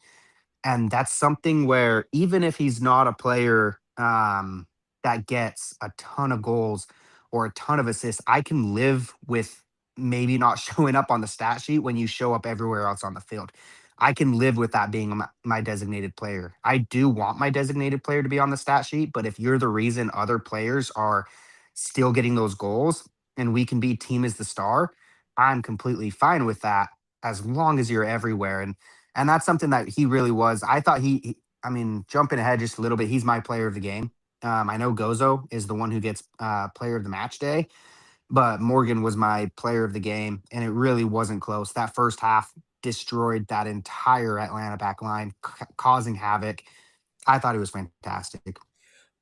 and that's something where even if he's not a player that gets a ton of goals or a ton of assists, I can live with maybe not showing up on the stat sheet when you show up everywhere else on the field. I can live with that being my designated player. I do want my designated player to be on the stat sheet, but if you're the reason other players are still getting those goals and we can be team as the star, I'm completely fine with that as long as you're everywhere. And that's something that he really was. I thought I mean, jumping ahead just a little bit, he's my player of the game. I know Gozo is the one who gets player of the match day, but Morgan was my player of the game, and it really wasn't close. That first half destroyed that entire Atlanta back line, causing havoc. I thought it was fantastic.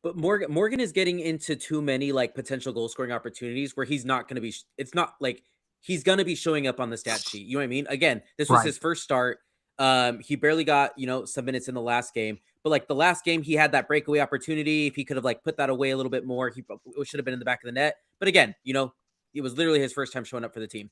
But Morgan is getting into too many like potential goal scoring opportunities where he's not going to be. It's not like he's going to be showing up on the stat sheet. You know what I mean? Again, this was Right. his first start. He barely got some minutes in the last game, but like the last game, he had that breakaway opportunity. If he could have like put that away a little bit more, he should have been in the back of the net. But again, it was literally his first time showing up for the team.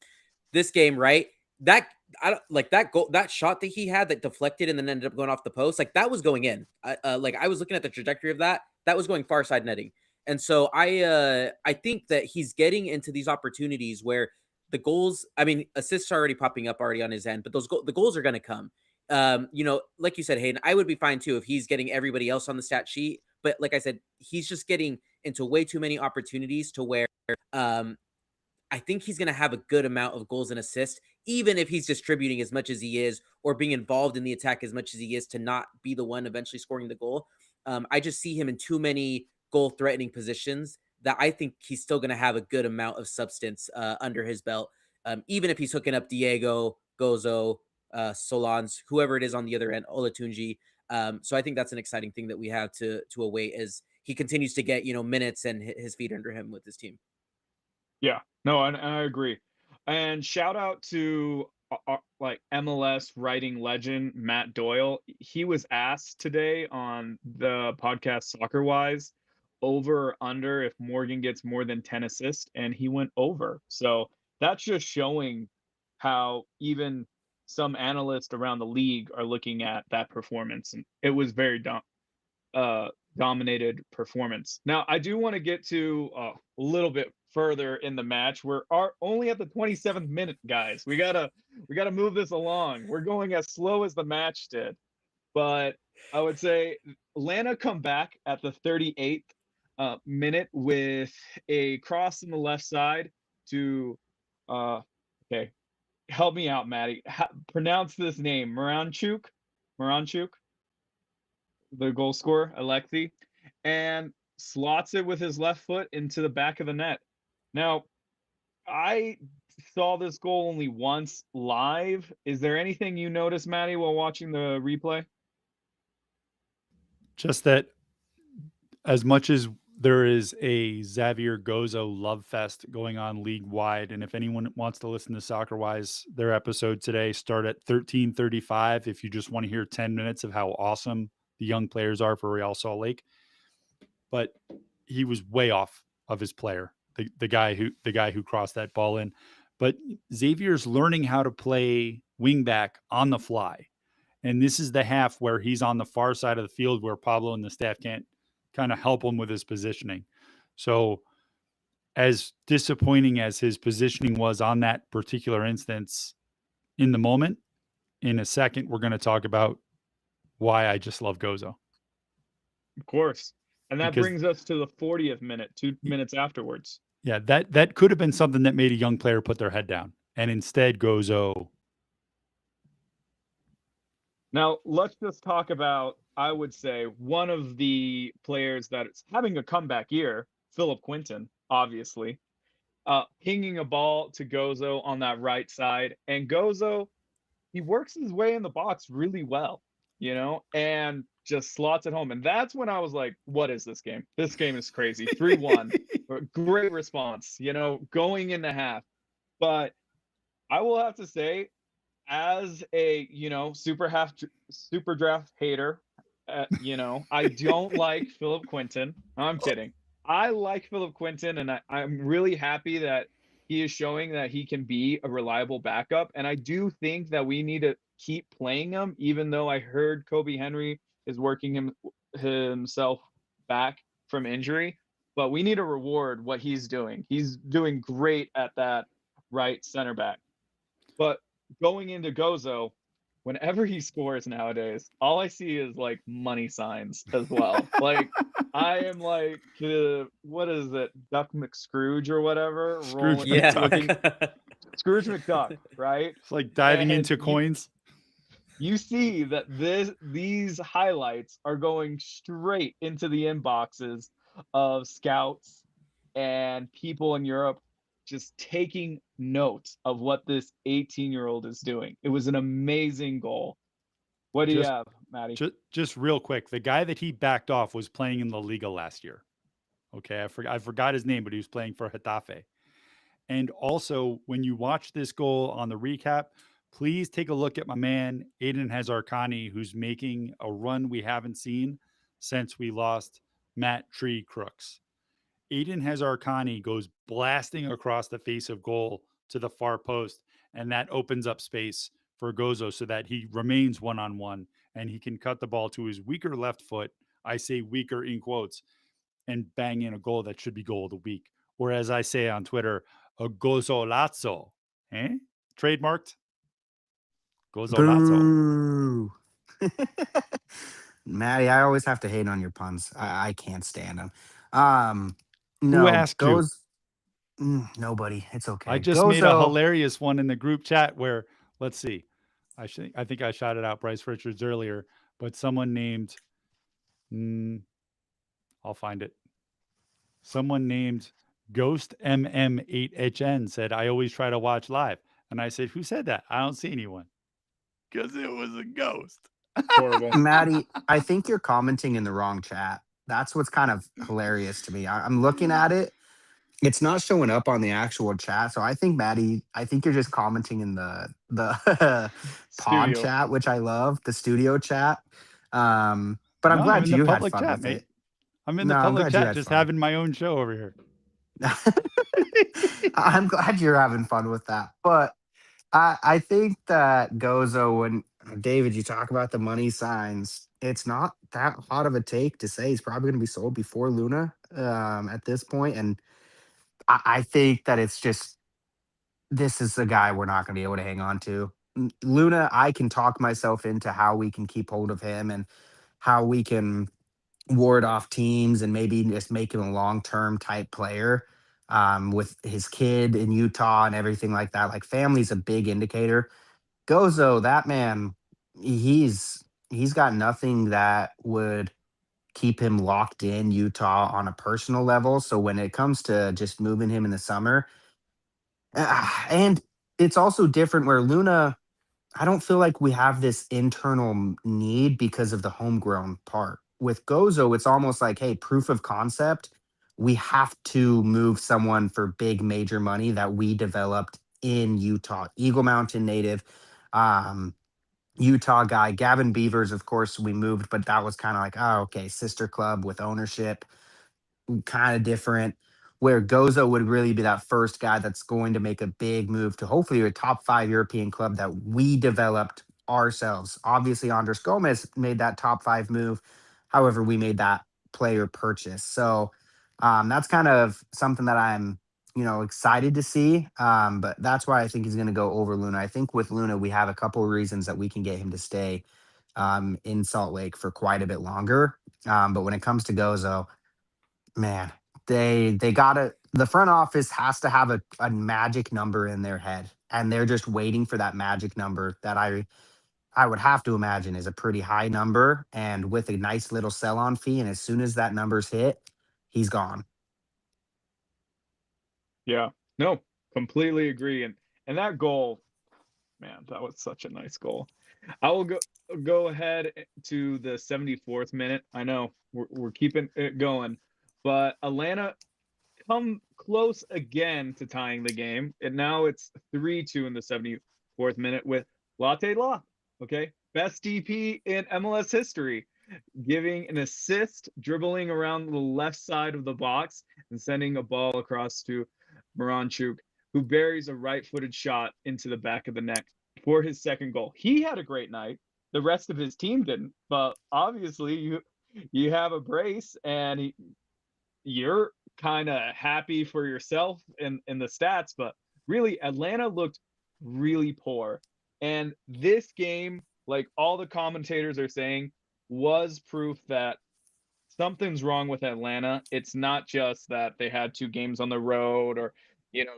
This game, right? That I don't like that goal, that shot that he had that deflected and then ended up going off the post. Like that was going in. Like I was looking at the trajectory of that. That was going far side netting. And so I think that he's getting into these opportunities where the goals, I mean, assists are already popping up already on his end, but the goals are going to come. Like you said, Hayden, I would be fine too if he's getting everybody else on the stat sheet. But like I said, he's just getting into way too many opportunities to where um, I think he's going to have a good amount of goals and assists, even if he's distributing as much as he is or being involved in the attack as much as he is to not be the one eventually scoring the goal. I just see him in too many goal threatening positions that I think he's still going to have a good amount of substance under his belt, even if he's hooking up Diego, Gozo, Solans, whoever it is on the other end, Olatunji. So I think that's an exciting thing that we have to await as he continues to get minutes and his feet under him with his team. Yeah, no, and I agree. And shout out to like MLS writing legend Matt Doyle. He was asked today on the podcast Soccer Wise over or under if Morgan gets more than 10 assists, and he went over. So that's just showing how even some analysts around the league are looking at that performance, and it was very dominated performance. Now, I do want to get to a little bit further in the match. We're only at the 27th minute, guys. We gotta move this along. We're going as slow as the match did, but I would say Lana come back at the 38th minute with a cross in the left side to okay. Help me out, Maddie. Pronounce this name, Moranchuk, the goal scorer, Alexi, and slots it with his left foot into the back of the net. Now, I saw this goal only once live. Is there anything you noticed, Maddie, while watching the replay? Just that as much as there is a Xavier Gozo love fest going on league wide, and if anyone wants to listen to Soccer Wise, their episode today start at 13:35. If you just want to hear 10 minutes of how awesome the young players are for Real Salt Lake, but he was way off of his player, the guy who crossed that ball in. But Xavier's learning how to play wingback on the fly. And this is the half where he's on the far side of the field where Pablo and the staff can't kind of help him with his positioning. So as disappointing as his positioning was on that particular instance in the moment, in a second, we're going to talk about why I just love Gozo. Of course. And that Because brings us to the 40th minute, 2 minutes afterwards. yeah, that could have been something that made a young player put their head down. And instead Gozo. Now, let's just talk about, I would say, one of the players that is having a comeback year, Philip Quinton, obviously. Pinging a ball to Gozo on that right side. And Gozo, he works his way in the box really well, and just slots it home. And that's when I was like, what is this game? This game is crazy. 3-1. Great response, going into half. But I will have to say, as a, super draft hater, I don't like Philip Quinton. I'm kidding. I like Philip Quinton, and I'm really happy that he is showing that he can be a reliable backup. And I do think that we need to keep playing him, even though I heard Kobe Henry is working himself back from injury. But we need to reward what he's doing. He's doing great at that right center back. But going into Gozo, whenever he scores nowadays, all I see is like money signs as well. Like I am like, what is it, Duck McScrooge or whatever, Scrooge looking Scrooge McDuck, right? It's like diving And into coins. You see that these highlights are going straight into the inboxes of scouts and people in Europe, just taking note of what this 18-year-old is doing. It was an amazing goal. What do you have, Maddie? Just real quick, the guy that he backed off was playing in La Liga last year. Okay, I forgot his name, but he was playing for Getafe. And also, when you watch this goal on the recap, please take a look at my man, Aiden Hazarkani, who's making a run we haven't seen since we lost Matt Tree Crooks. Aiden Hazarkani goes blasting across the face of goal to the far post, and that opens up space for Gozo so that he remains one-on-one and he can cut the ball to his weaker left foot. I say weaker in quotes, and bang in a goal that should be goal of the week. Or as I say on Twitter, a gozolazzo. Eh? Trademarked? Gozolazzo. Boo. Maddie, I always have to hate on your puns. I can't stand them. Who No, asked you? nobody. It's okay. I just made a Gozo, hilarious one in the group chat where, let's see, I think I shouted out Bryce Richards earlier, but someone named, I'll find it. Someone named Ghost MM8HN said, I always try to watch live. And I said, who said that? I don't see anyone. Because it was a ghost. Horrible. Maddie, I think you're commenting in the wrong chat. That's what's kind of hilarious to me. I'm looking at it. It's not showing up on the actual chat. So I think, Maddie, I think you're just commenting in the pod Studio. chat, which I love, the studio chat. But I'm glad in the you had public fun chat, with mate. it. I'm in No, the I'm public glad you chat had just fun. having my own show over here. I'm glad you're having fun with that. But I think that Gozo, when David, you talk about the money signs, it's not that hot of a take to say he's probably going to be sold before Luna at this point. And I think that it's just, this is the guy we're not going to be able to hang on to. Luna, I can talk myself into how we can keep hold of him and how we can ward off teams and maybe just make him a long-term type player with his kid in Utah and everything like that. Like family's a big indicator. Gozo, that man, he's got nothing that would keep him locked in Utah on a personal level. So when it comes to just moving him in the summer, and it's also different where Luna, I don't feel like we have this internal need because of the homegrown part. With Gozo, it's almost like, hey, proof of concept. We have to move someone for big major money that we developed in Utah. Eagle Mountain native, um, Utah guy. Gavin Beavers, of course, we moved, but that was kind of like, oh, okay, sister club with ownership, kind of different. Where Gozo would really be that first guy that's going to make a big move to hopefully a top 5 European club that we developed ourselves. Obviously, Andres Gomez made that top 5 move. However, we made that player purchase. So that's kind of something that I'm excited to see. But that's why I think he's going to go over Luna. I think with Luna, we have a couple of reasons that we can get him to stay in Salt Lake for quite a bit longer. But when it comes to Gozo, man, they gotta the front office has to have a magic number in their head, and they're just waiting for that magic number that I would have to imagine is a pretty high number, and with a nice little sell on fee. And as soon as that number's hit, he's gone. Yeah, no, completely agree. And that goal, man, that was such a nice goal. I will go ahead to the 74th minute. I know we're keeping it going, but Atlanta come close again to tying the game, and now it's 3-2 in the 74th minute with Latte Law. Okay, best DP in MLS history, giving an assist, dribbling around the left side of the box and sending a ball across to Moranchuk, who buries a right-footed shot into the back of the net for his second goal. He had a great night. The rest of his team didn't, but obviously you have a brace, and you're kind of happy for yourself in the stats, but really Atlanta looked really poor. And this game, like all the commentators are saying, was proof that something's wrong with Atlanta. It's not just that they had 2 games on the road, or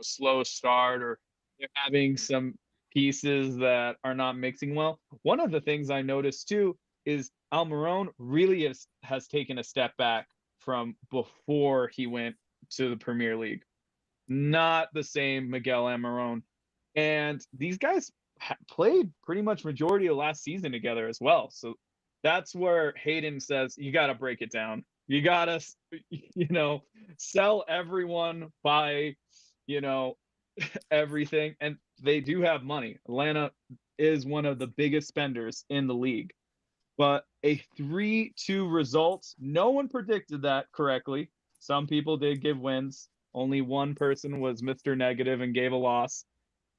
slow start, or they're having some pieces that are not mixing well. One of the things I noticed too is Almiron really has taken a step back from before he went to the Premier League. Not the same Miguel Almiron. And these guys played pretty much majority of last season together as well. So that's where Hayden says, you got to break it down. You got to, sell everyone, buy, everything. And they do have money. Atlanta is one of the biggest spenders in the league. But a 3-2 result, no one predicted that correctly. Some people did give wins. Only one person was Mr. Negative and gave a loss.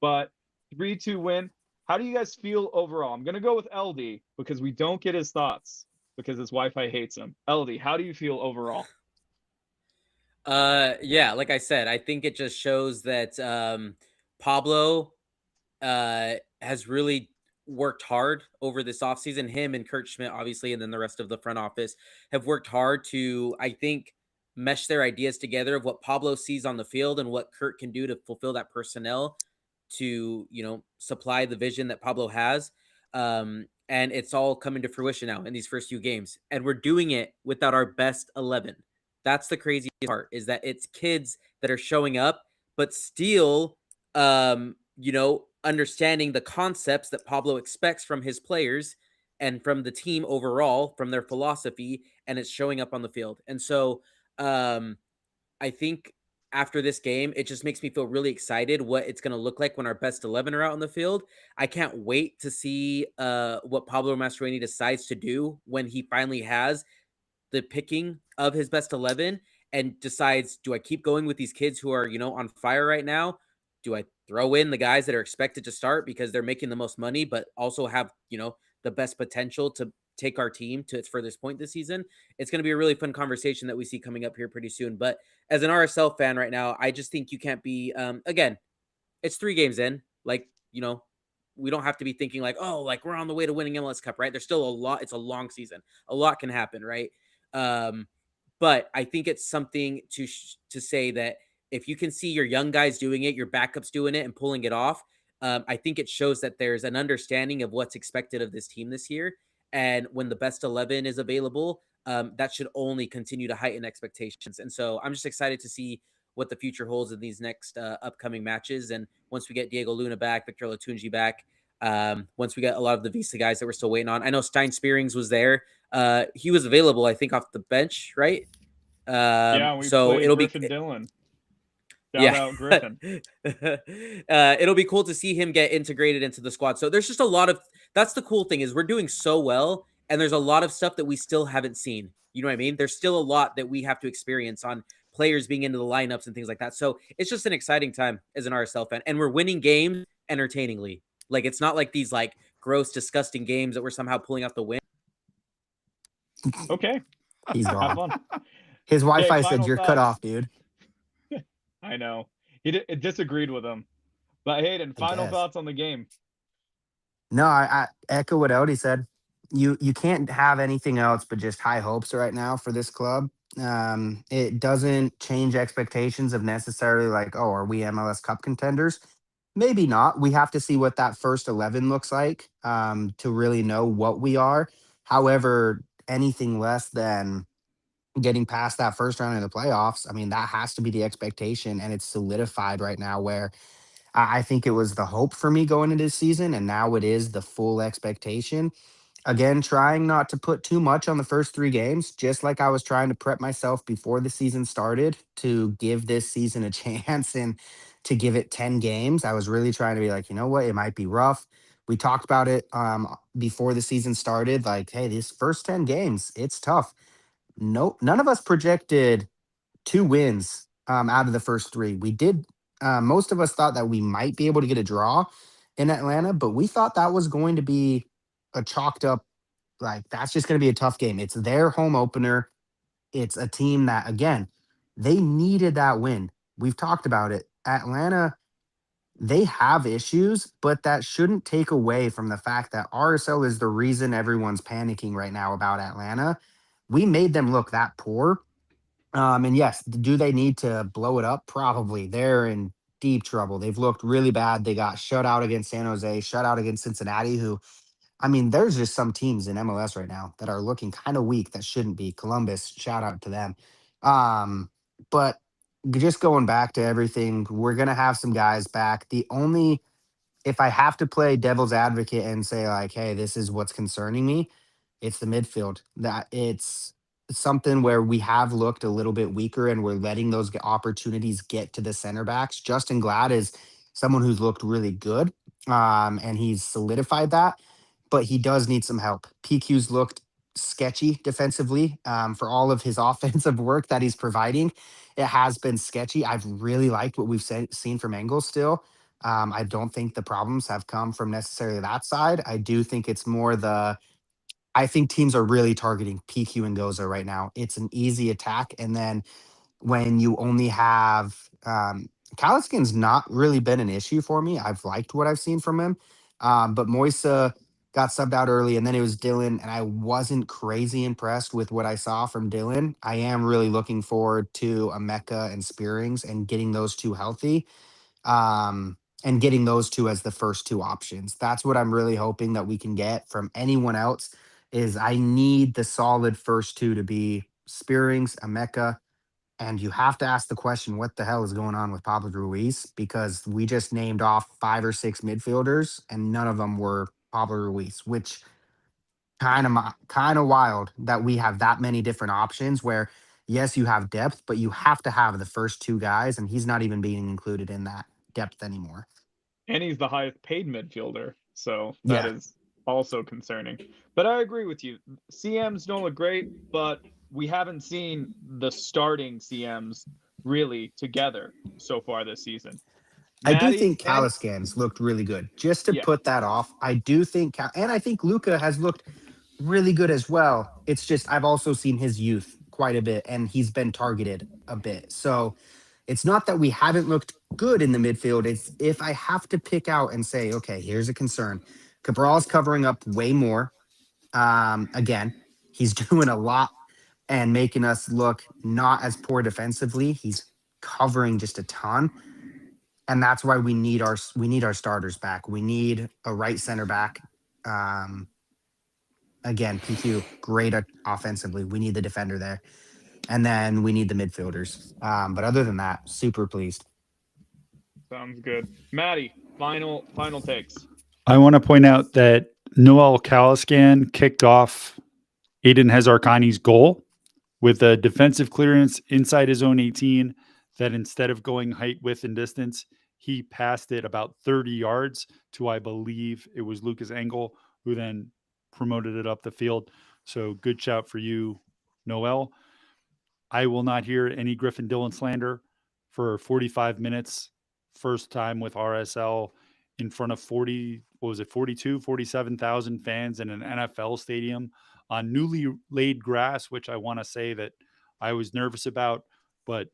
But 3-2 win. How do you guys feel overall? I'm going to go with LD because we don't get his thoughts because his Wi-Fi hates him. LD, how do you feel overall? Yeah, like I said, I think it just shows that Pablo has really worked hard over this offseason. Him and Kurt Schmidt, obviously, and then the rest of the front office have worked hard to, I think, mesh their ideas together of what Pablo sees on the field and what Kurt can do to fulfill that personnel to, supply the vision that Pablo has. And it's all coming to fruition now in these first few games. And we're doing it without our best 11. That's the craziest part, is that it's kids that are showing up, but still, understanding the concepts that Pablo expects from his players and from the team overall, from their philosophy, and it's showing up on the field. And so I think after this game, it just makes me feel really excited what it's going to look like when our best 11 are out on the field. I can't wait to see what Pablo Mastroeni decides to do when he finally has the picking of his best 11 and decides, do I keep going with these kids who are, on fire right now? Do I throw in the guys that are expected to start because they're making the most money, but also have, the best potential to take our team to its furthest point this season? It's going to be a really fun conversation that we see coming up here pretty soon. But as an RSL fan right now, I just think you can't be, again, it's 3 games in, like, we don't have to be thinking like, oh, like we're on the way to winning MLS Cup, right? There's still a lot. It's a long season. A lot can happen, right? But I think it's something to say that if you can see your young guys doing it, your backups doing it and pulling it off, I think it shows that there's an understanding of what's expected of this team this year. And when the best 11 is available, that should only continue to heighten expectations. And so I'm just excited to see what the future holds in these next upcoming matches. And once we get Diego Luna back, Victor Latunji back, once we get a lot of the Visa guys that we're still waiting on. I know Stein Spearings was there. He was available, I think, off the bench, right? Yeah, we so played it'll Griffin be Dillon. Shout out Griffin. It'll be cool to see him get integrated into the squad. So there's just a lot of, that's the cool thing, is we're doing so well, and there's a lot of stuff that we still haven't seen. You know what I mean? There's still a lot that we have to experience on players being into the lineups and things like that. So it's just an exciting time as an RSL fan, and we're winning games entertainingly. Like, it's not like these like gross, disgusting games that we're somehow pulling out the win. Okay. He's Have gone. fun. His Wi-Fi said final you're cut thoughts. off, dude. I know. disagreed with him. But Hayden, I final guess. thoughts on the game. No, I echo what Odie said. You can't have anything else but just high hopes right now for this club. It doesn't change expectations of necessarily like, oh, are we MLS Cup contenders? Maybe not. We have to see what that first 11 looks like to really know what we are. However, anything less than getting past that first round of the playoffs, I mean, that has to be the expectation, and it's solidified right now where I think it was the hope for me going into this season, and now it is the full expectation. Again, trying not to put too much on the first 3 games, just like I was trying to prep myself before the season started to give this season a chance and to give it 10 games. I was really trying to be like, you know what, it might be rough. We talked about it before the season started. Like, hey, these first 10 games, it's tough. Nope, none of us projected 2 wins out of the first three. We did. Most of us thought that we might be able to get a draw in Atlanta, but we thought that was going to be a chalked up, like, that's just going to be a tough game. It's their home opener. It's a team that, again, they needed that win. We've talked about it. Atlanta, they have issues, but that shouldn't take away from the fact that RSL is the reason everyone's panicking right now about Atlanta. We made them look that poor, and yes, do they need to blow it up? Probably. They're in deep trouble. They've looked really bad. They got shut out against San Jose, shut out against Cincinnati, who, I mean, there's just some teams in MLS right now that are looking kind of weak that shouldn't be. Columbus, shout out to them. But just going back to everything, we're going to have some guys back. The only if I have to play devil's advocate and say like, hey, this is what's concerning me, it's the midfield. That it's something where we have looked a little bit weaker and we're letting those opportunities get to the center backs. Justin Glad is someone who's looked really good, and he's solidified that, but he does need some help. PQ's looked sketchy defensively for all of his offensive work that he's providing. It has been sketchy. I've really liked what we've seen from Engels still. I don't think the problems have come from necessarily that side. I do think it's more I think teams are really targeting PQ and Goza right now. It's an easy attack. And then when you only have Kaliskin's not really been an issue for me. I've liked what I've seen from him. But Moisa got subbed out early, and then it was Dylan, and I wasn't crazy impressed with what I saw from Dylan. I am really looking forward to Emeka and Spearings and getting those two healthy, and getting those two as the first two options. That's what I'm really hoping that we can get from anyone else. Is I need the solid first two to be Spearings, Emeka, and you have to ask the question, what the hell is going on with Pablo Ruiz? Because we just named off 5 or 6 midfielders, and none of them were Pablo Ruiz, which kind of wild that we have that many different options. Where yes, you have depth, but you have to have the first two guys, and he's not even being included in that depth anymore. And he's the highest paid midfielder, so that Yeah, is also concerning. But I agree with you. CMs don't look great, but we haven't seen the starting CMs really together so far this season. I do Maddie think and Caliscans looked really good. Just to yeah, put that off, I do think, and I think Luca has looked really good as well. It's just I've also seen his youth quite a bit, and he's been targeted a bit. So it's not that we haven't looked good in the midfield. It's if I have to pick out and say, okay, here's a concern. Cabral's covering up way more. Again, he's doing a lot and making us look not as poor defensively. He's covering just a ton, and that's why we need our starters back. We need a right center back. Um, Again, PQ great offensively. We need the defender there, and then we need the midfielders. But other than that, super pleased. sounds good. Maddie, final takes. I want to point out that Noel Caliscan kicked off Aiden Hazarkani's goal with a defensive clearance inside his own 18 that instead of going height, width, and distance, he passed it about 30 yards to, I believe it was Lucas Engel, who then promoted it up the field. So good shout for you, Noel. I will not hear any Griffin Dillon slander for 45 minutes. First time with RSL in front of 47,000 fans in an NFL stadium on newly laid grass, which I want to say that I was nervous about, but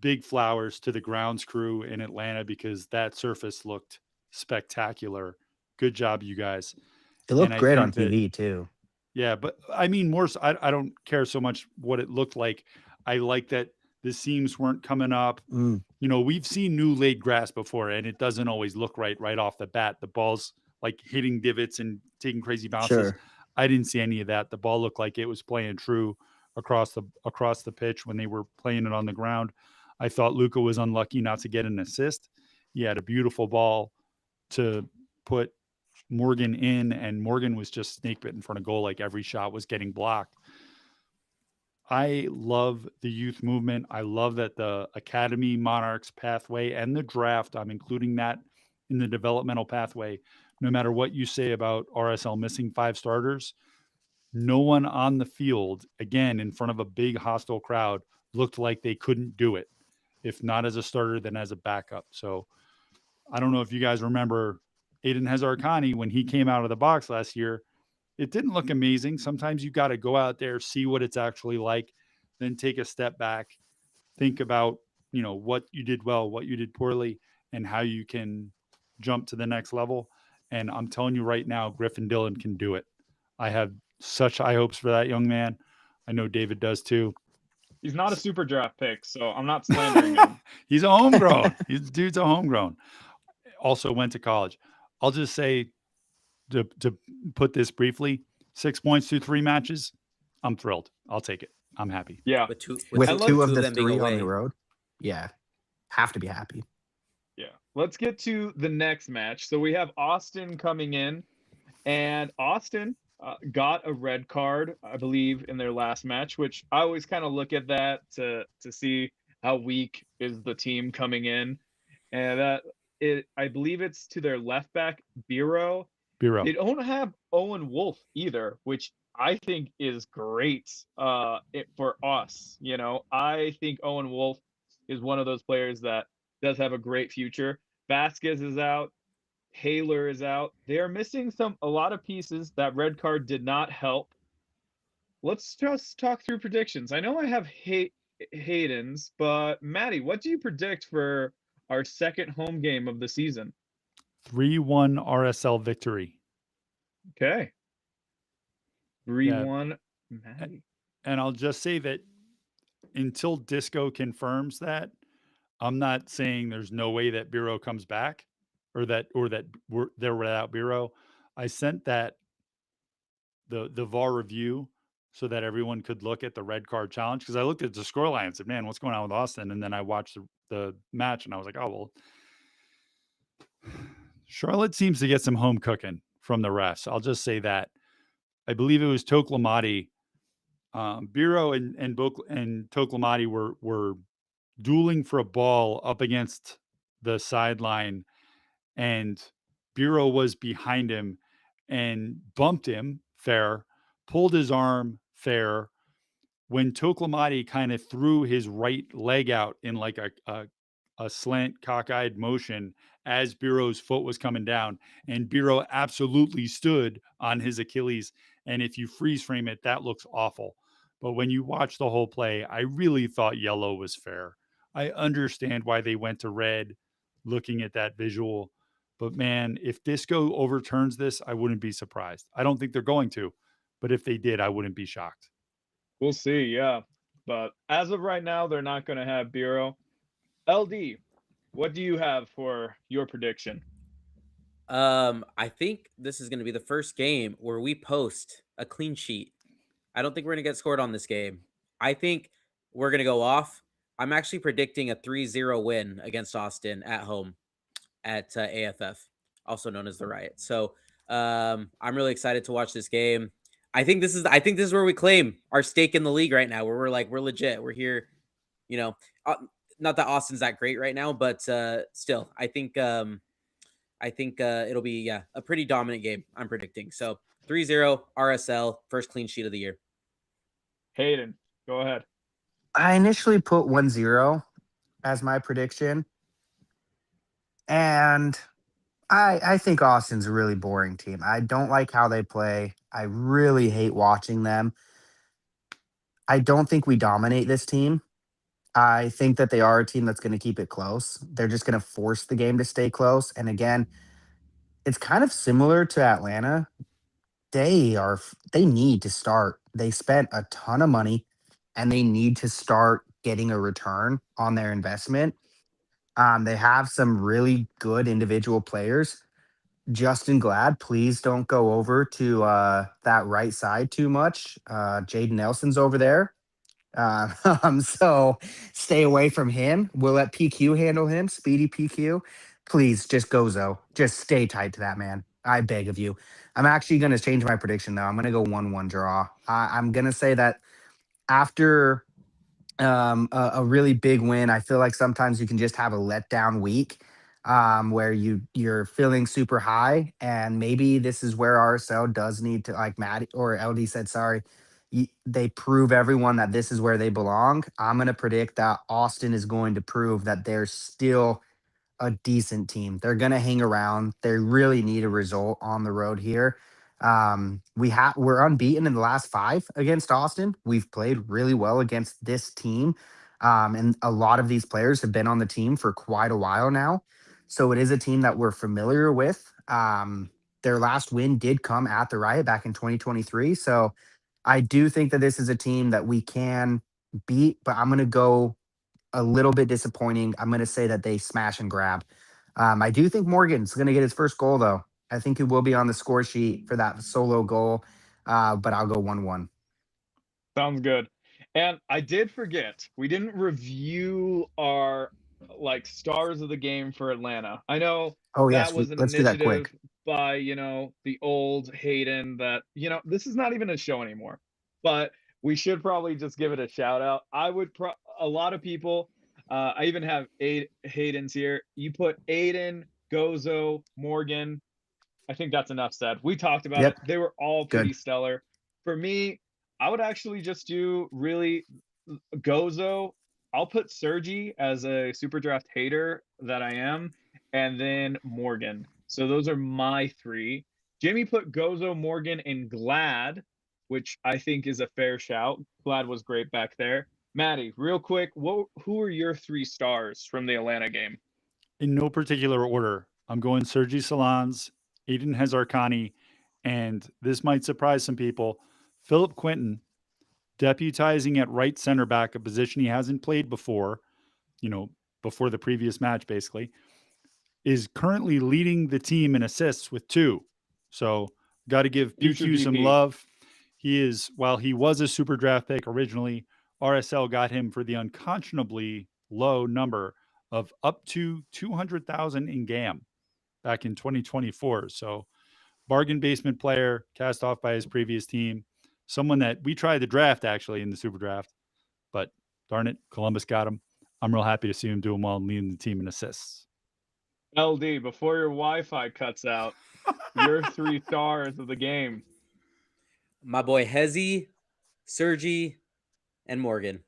big flowers to the grounds crew in Atlanta because that surface looked spectacular. Good job, you guys. It And looked I great on think that, TV too. yeah, but I mean, more, I don't care so much what it looked like. I like that the seams weren't coming up. Mm, We've seen new laid grass before, and it doesn't always look right off the bat. The ball's like hitting divots and taking crazy bounces. sure. I didn't see any of that. The ball looked like it was playing true across the pitch when they were playing it on the ground. I thought Luca was unlucky not to get an assist. He had a beautiful ball to put Morgan in, and Morgan was just snake bit in front of goal. Like every shot was getting blocked. I love the youth movement. I love that the Academy Monarchs pathway and the draft, I'm including that in the developmental pathway. No matter what you say about RSL missing 5 starters, no one on the field, again, in front of a big hostile crowd, looked like they couldn't do it. If not as a starter, then as a backup. So I don't know if you guys remember Aiden Hazarkani when he came out of the box last year. It didn't look amazing. Sometimes you got to go out there, see what it's actually like, then take a step back, think about, what you did well, what you did poorly, and how you can jump to the next level. And I'm telling you right now, Griffin Dillon can do it. I have such high hopes for that young man. I know David does too. He's not a super draft pick, so I'm not slandering him. He's a homegrown. Dude's a homegrown. Also went to college. I'll just say, to put this briefly, 6 points through 3 matches. I'm thrilled. I'll take it. I'm happy. Yeah. With two With with two two of the them being 3 on away. the road. Yeah. Have to be happy. Yeah. Let's get to the next match. So we have Austin coming in, and Austin got a red card, I believe, in their last match, which I always kind of look at that to see how weak is the team coming in. And I believe it's to their left back, Biro. Bureau. They don't have Owen Wolf either, which I think is great for us. I think Owen Wolf is one of those players that does have a great future. Vasquez is out. Taylor is out. They are missing a lot of pieces. That red card did not help. Let's just talk through predictions. I know I have Hayden's, but Maddie, what do you predict for our second home game of the season? 3-1 RSL victory. Okay. 3-1, Maddie. And I'll just say that until Disco confirms that, I'm not saying there's no way that Bureau comes back or that they're without Bureau. I sent that the VAR review so that everyone could look at the red card challenge, because I looked at the scoreline and said, man, what's going on with Austin? And then I watched the match and I was like, oh, well, Charlotte seems to get some home cooking from the refs. I'll just say that. I believe it was Toklamati. Bureau and Toklamati were dueling for a ball up against the sideline, and Bureau was behind him and bumped him, fair, pulled his arm, fair. When Toklamati kind of threw his right leg out in like a slant cockeyed motion as Bureau's foot was coming down, and Bureau absolutely stood on his Achilles. And if you freeze frame it, that looks awful. But when you watch the whole play, I really thought yellow was fair. I understand why they went to red looking at that visual. But man, if Disco overturns this, I wouldn't be surprised. I don't think they're going to, but if they did, I wouldn't be shocked. We'll see, yeah. But as of right now, they're not going to have Bureau. LD, what do you have for your prediction? I think this is going to be the first game where we post a clean sheet. I don't think we're going to get scored on this game. I think we're going to go off. I'm actually predicting a 3-0 win against Austin at home at AFF, also known as the Riot. So I'm really excited to watch this game. I think this is where we claim our stake in the league right now, where we're legit. We're here, not that Austin's that great right now, but still, I think it'll be a pretty dominant game. I'm predicting. So 3-0 RSL, first clean sheet of the year. Hayden, go ahead. I initially put 1-0 as my prediction. And I think Austin's a really boring team. I don't like how they play. I really hate watching them. I don't think we dominate this team. I think that they are a team that's going to keep it close. They're just going to force the game to stay close. And again, it's kind of similar to Atlanta. They need to start. They spent a ton of money and they need to start getting a return on their investment. They have some really good individual players. Justin Glad, please don't go over to that right side too much. Jaden Nelson's over there. Uh, so stay away from him. We'll let PQ handle him. Speedy PQ. Please just Gozo. Just stay tight to that man. I beg of you. I'm actually going to change my prediction though. I'm going to go 1-1 draw. I'm going to say that after a really big win, I feel like sometimes you can just have a letdown week where you're feeling super high, and maybe this is where RSL does need to, like Matt or LD said, sorry, they prove everyone that this is where they belong. I'm going to predict that Austin is going to prove that they're still a decent team. They're going to hang around. They really need a result on the road here. We're unbeaten in the last 5 against Austin. We've played really well against this team. And a lot of these players have been on the team for quite a while now. So it is a team that we're familiar with. Their last win did come at the Riot back in 2023. So I do think that this is a team that we can beat, but I'm going to go a little bit disappointing. I'm going to say that they smash and grab. I do think Morgan's going to get his first goal, though. I think he will be on the score sheet for that solo goal, but I'll go 1-1. Sounds good. And I did forget, we didn't review our like stars of the game for Atlanta. I know Oh, that yes. was an Let's do that initiative quick. by, the old Hayden that, this is not even a show anymore. But we should probably just give it a shout out. A lot of people, I even have eight Haydens here. You put Aiden, Gozo, Morgan. I think that's enough said. We talked about it. Yep. They were all Good. pretty stellar. For me, I would actually just do really Gozo. I'll put Sergi as a super draft hater that I am, and then Morgan. So those are my 3. Jimmy put Gozo, Morgan, and Glad, which I think is a fair shout. Glad was great back there. Maddie, real quick, who are your 3 stars from the Atlanta game? In no particular order, I'm going Sergi Salans, Aiden Hazarkani, and this might surprise some people, Philip Quinton, deputizing at right center back, a position he hasn't played before, before the previous match, basically, is currently leading the team in assists with 2. So, got to give Future PQ some VP. love. While he was a super draft pick originally, RSL got him for the unconscionably low number of up to 200,000 in GAM back in 2024. So, bargain basement player, cast off by his previous team, someone that we tried to draft actually in the super draft, but darn it, Columbus got him. I'm real happy to see him doing well and leading the team in assists. LD, before your Wi-Fi cuts out, your 3 stars of the game. My boy Hezi, Sergi, and Morgan.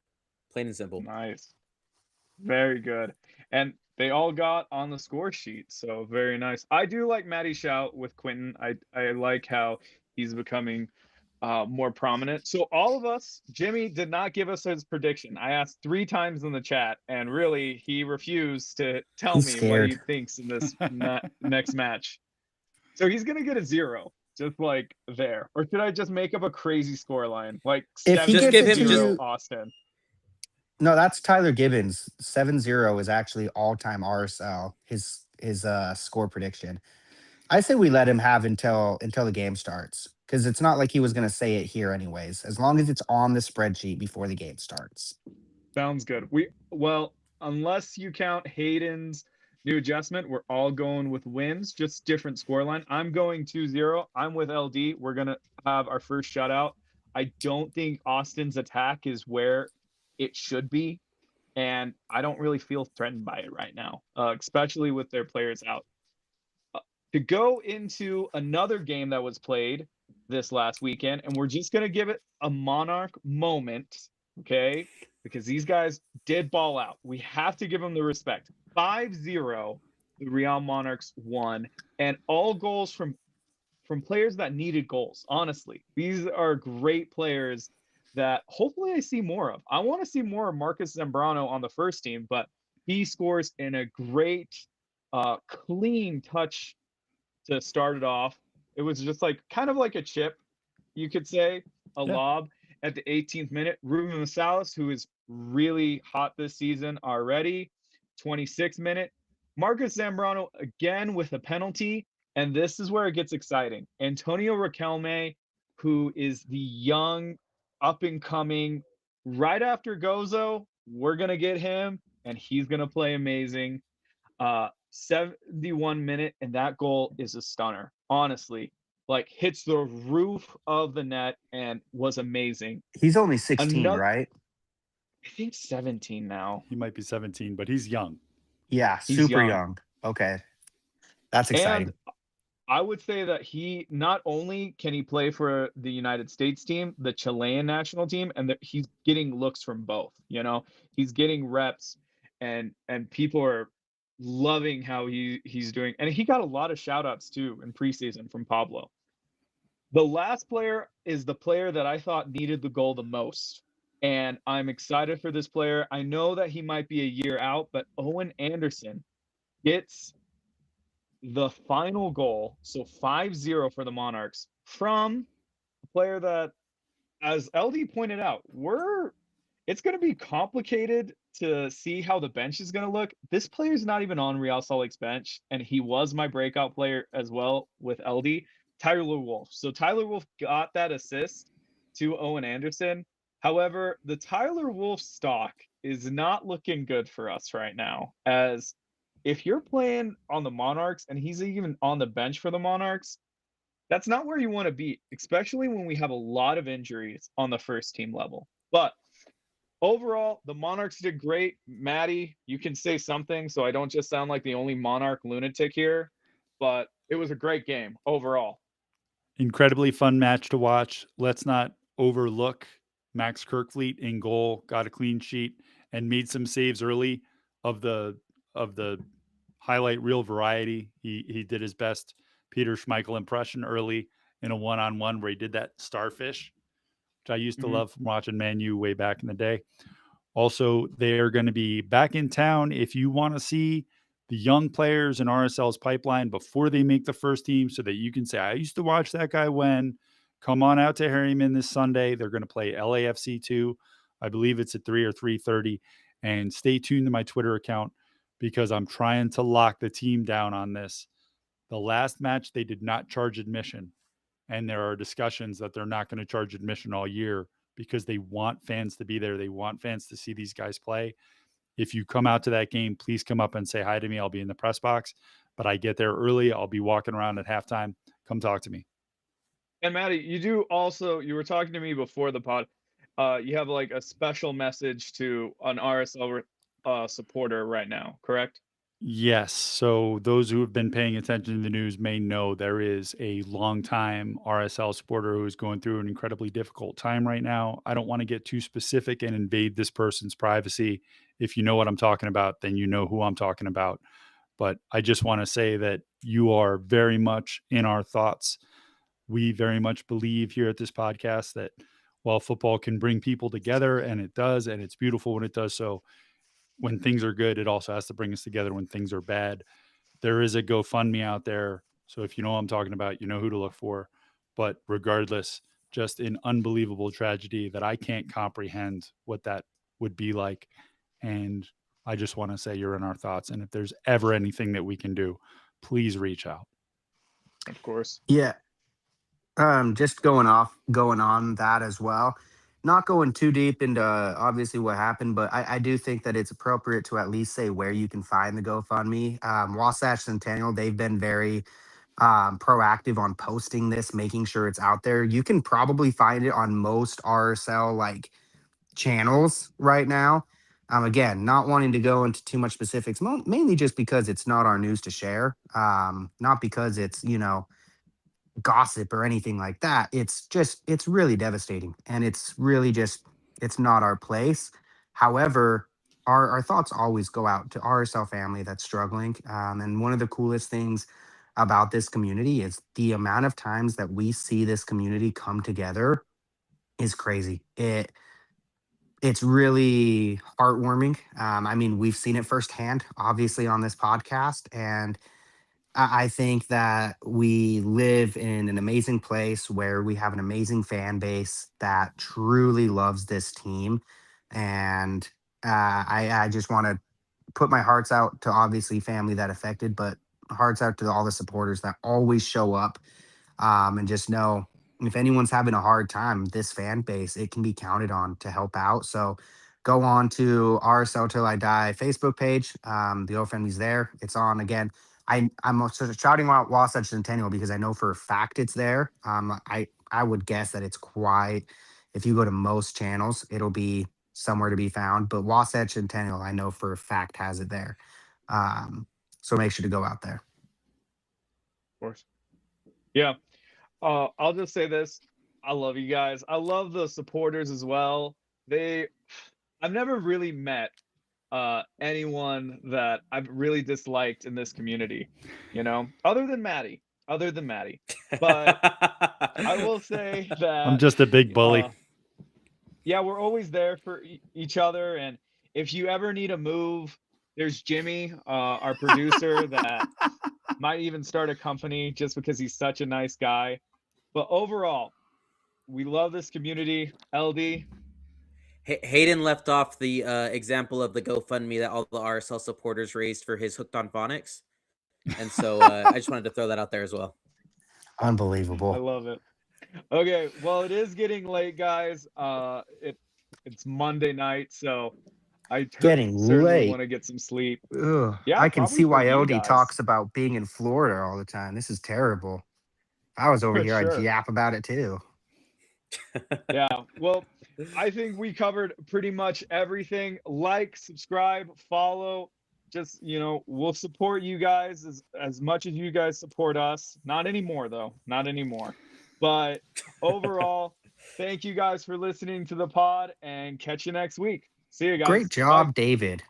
Plain and simple. Nice. Very good. And they all got on the score sheet, so very nice. I do like Matty Shout with Quentin. I like how he's becoming more prominent. So all of us, Jimmy did not give us his prediction. I asked 3 times in the chat, and really he refused to tell He's me what he scared. thinks in this next match. So he's gonna get a 0, just like there. Or should I just make up a crazy score line, like If he 7 Just gets give it him to just 0 you, Austin? no, that's Tyler Gibbons. 7-0 is actually all-time RSL, his score prediction. I say we let him have until the game starts, because it's not like he was going to say it here anyways. As long as it's on the spreadsheet before the game starts. Sounds good. Well, unless you count Hayden's new adjustment, we're all going with wins, just different scoreline. I'm going 2-0. I'm with LD. We're gonna have our first shutout. I don't think Austin's attack is where it should be, and I don't really feel threatened by it right now, especially with their players out. To go into another game that was played this last weekend, and we're just gonna give it a Monarch moment, okay? Because these guys did ball out. We have to give them the respect. 5-0, the Real Monarchs won, and all goals from players that needed goals. Honestly, these are great players that hopefully I see more of. I want to see more of Marcus Zambrano on the first team, but he scores in a great, clean touch to start it off. It was just like kind of like a chip, you could say, a Yeah. lob at the 18th minute. Ruben Masalis, who is really hot this season already, 26th minute. Marcus Zambrano again with a penalty, and this is where it gets exciting. Antonio Riquelme, who is the young, up and coming, right after Gozo, we're gonna get him, and he's gonna play amazing. 71 minute, and that goal is a stunner. Honestly, like hits the roof of the net and was amazing. He's only 16, Another, right? I think 17 now. He might be 17, but he's young. Yeah, He's super young. young. Okay. That's And exciting. I would say that he not only can he play for the United States team, the Chilean national team, and that he's getting looks from both. You know, he's getting reps, and people are loving how he's doing, and he got a lot of shout outs too in preseason from Pablo. The last player is the player that I thought needed the goal the most, and I'm excited for this player. I know that he might be a year out, but Owen Anderson gets the final goal, so 5-0 for the Monarchs from a player that, as LD pointed out, it's going to be complicated to see how the bench is going to look. This player is not even on Real Salt Lake's bench, and he was my breakout player as well with LD, Tyler Wolf. So Tyler Wolf got that assist to Owen Anderson. However, the Tyler Wolf stock is not looking good for us right now, as if you're playing on the Monarchs and he's even on the bench for the Monarchs, that's not where you want to be, especially when we have a lot of injuries on the first team level. But overall, the Monarchs did great. Maddie, you can say something so I don't just sound like the only Monarch lunatic here, but it was a great game overall. Incredibly fun match to watch. Let's not overlook Max Kirkfleet in goal, got a clean sheet and made some saves early of the highlight reel variety. He did his best Peter Schmeichel impression early in a one-on-one where he did that starfish, which I used to love from watching Man U way back in the day. Also, they are going to be back in town. If you want to see the young players in RSL's pipeline before they make the first team so that you can say, I used to watch that guy when, come on out to Harriman this Sunday. They're going to play LAFC 2. I believe it's at 3 or 3:30. And stay tuned to my Twitter account because I'm trying to lock the team down on this. The last match, they did not charge admission. And there are discussions that they're not going to charge admission all year because they want fans to be there. They want fans to see these guys play. If you come out to that game, please come up and say hi to me. I'll be in the press box, but I get there early. I'll be walking around at halftime. Come talk to me. And Maddie, you were talking to me before the pod. You have like a special message to an RSL supporter right now, correct? Yes. So those who have been paying attention to the news may know there is a longtime RSL supporter who is going through an incredibly difficult time right now. I don't want to get too specific and invade this person's privacy. If you know what I'm talking about, then you know who I'm talking about. But I just want to say that you are very much in our thoughts. We very much believe here at this podcast that while football can bring people together, and it does, and it's beautiful when it does so, when things are good, it also has to bring us together when things are bad. There is a GoFundMe out there. So if you know what I'm talking about, you know who to look for. But regardless, just an unbelievable tragedy that I can't comprehend what that would be like. And I just want to say you're in our thoughts. And if there's ever anything that we can do, please reach out. Of course. Yeah. Just going on that as well. Not going too deep into obviously what happened, but I do think that it's appropriate to at least say where you can find the GoFundMe. Wasatch Centennial, they've been very proactive on posting this, making sure it's out there. You can probably find it on most RSL like channels right now. Again, not wanting to go into too much specifics, mainly just because it's not our news to share. Not because it's, gossip or anything like that. It's really devastating. And it's really just, it's not our place. However, our thoughts always go out to RSL family that's struggling. And one of the coolest things about this community is the amount of times that we see this community come together is crazy. It's really heartwarming. I mean, we've seen it firsthand, obviously, on this podcast, and I think that we live in an amazing place where we have an amazing fan base that truly loves this team, and I just want to put my hearts out to obviously family that affected, but hearts out to all the supporters that always show up, and just know if anyone's having a hard time, this fan base, it can be counted on to help out. So go on to RSL Till I Die Facebook page. The GoFundMe's there. It's on again. I'm sort of shouting out Wasatch Centennial because I know for a fact it's there. I would guess that it's quite. If you go to most channels, it'll be somewhere to be found. But Wasatch Centennial, I know for a fact has it there. Um, so make sure to go out there. Of course. Yeah. I'll just say this. I love you guys. I love the supporters as well. I've never really met anyone that I've really disliked in this community, other than Maddie. But I will say I'm that just a big bully. yeah, we're always there for each other. And if you ever need a move, there's Jimmy, our producer, that might even start a company just because he's such a nice guy. But overall, we love this community. LD. Hayden left off the example of the GoFundMe that all the RSL supporters raised for his Hooked on Phonics. And so I just wanted to throw that out there as well. I Unbelievable. love it. Okay, well, it is getting late, guys. It's Monday night, so I Getting certainly late. want to get some sleep. Ugh, Yeah, I can probably see for why you LD guys, talks about being in Florida all the time. This is terrible. If I was over for here, I'd sure. yap about it too. Yeah, well, I think we covered pretty much everything. Like, subscribe, follow. Just, we'll support you guys as much as you guys support us. Not anymore, though. Not anymore. But overall, thank you guys for listening to the pod, and catch you next week. See you Great guys. Bye. job, David.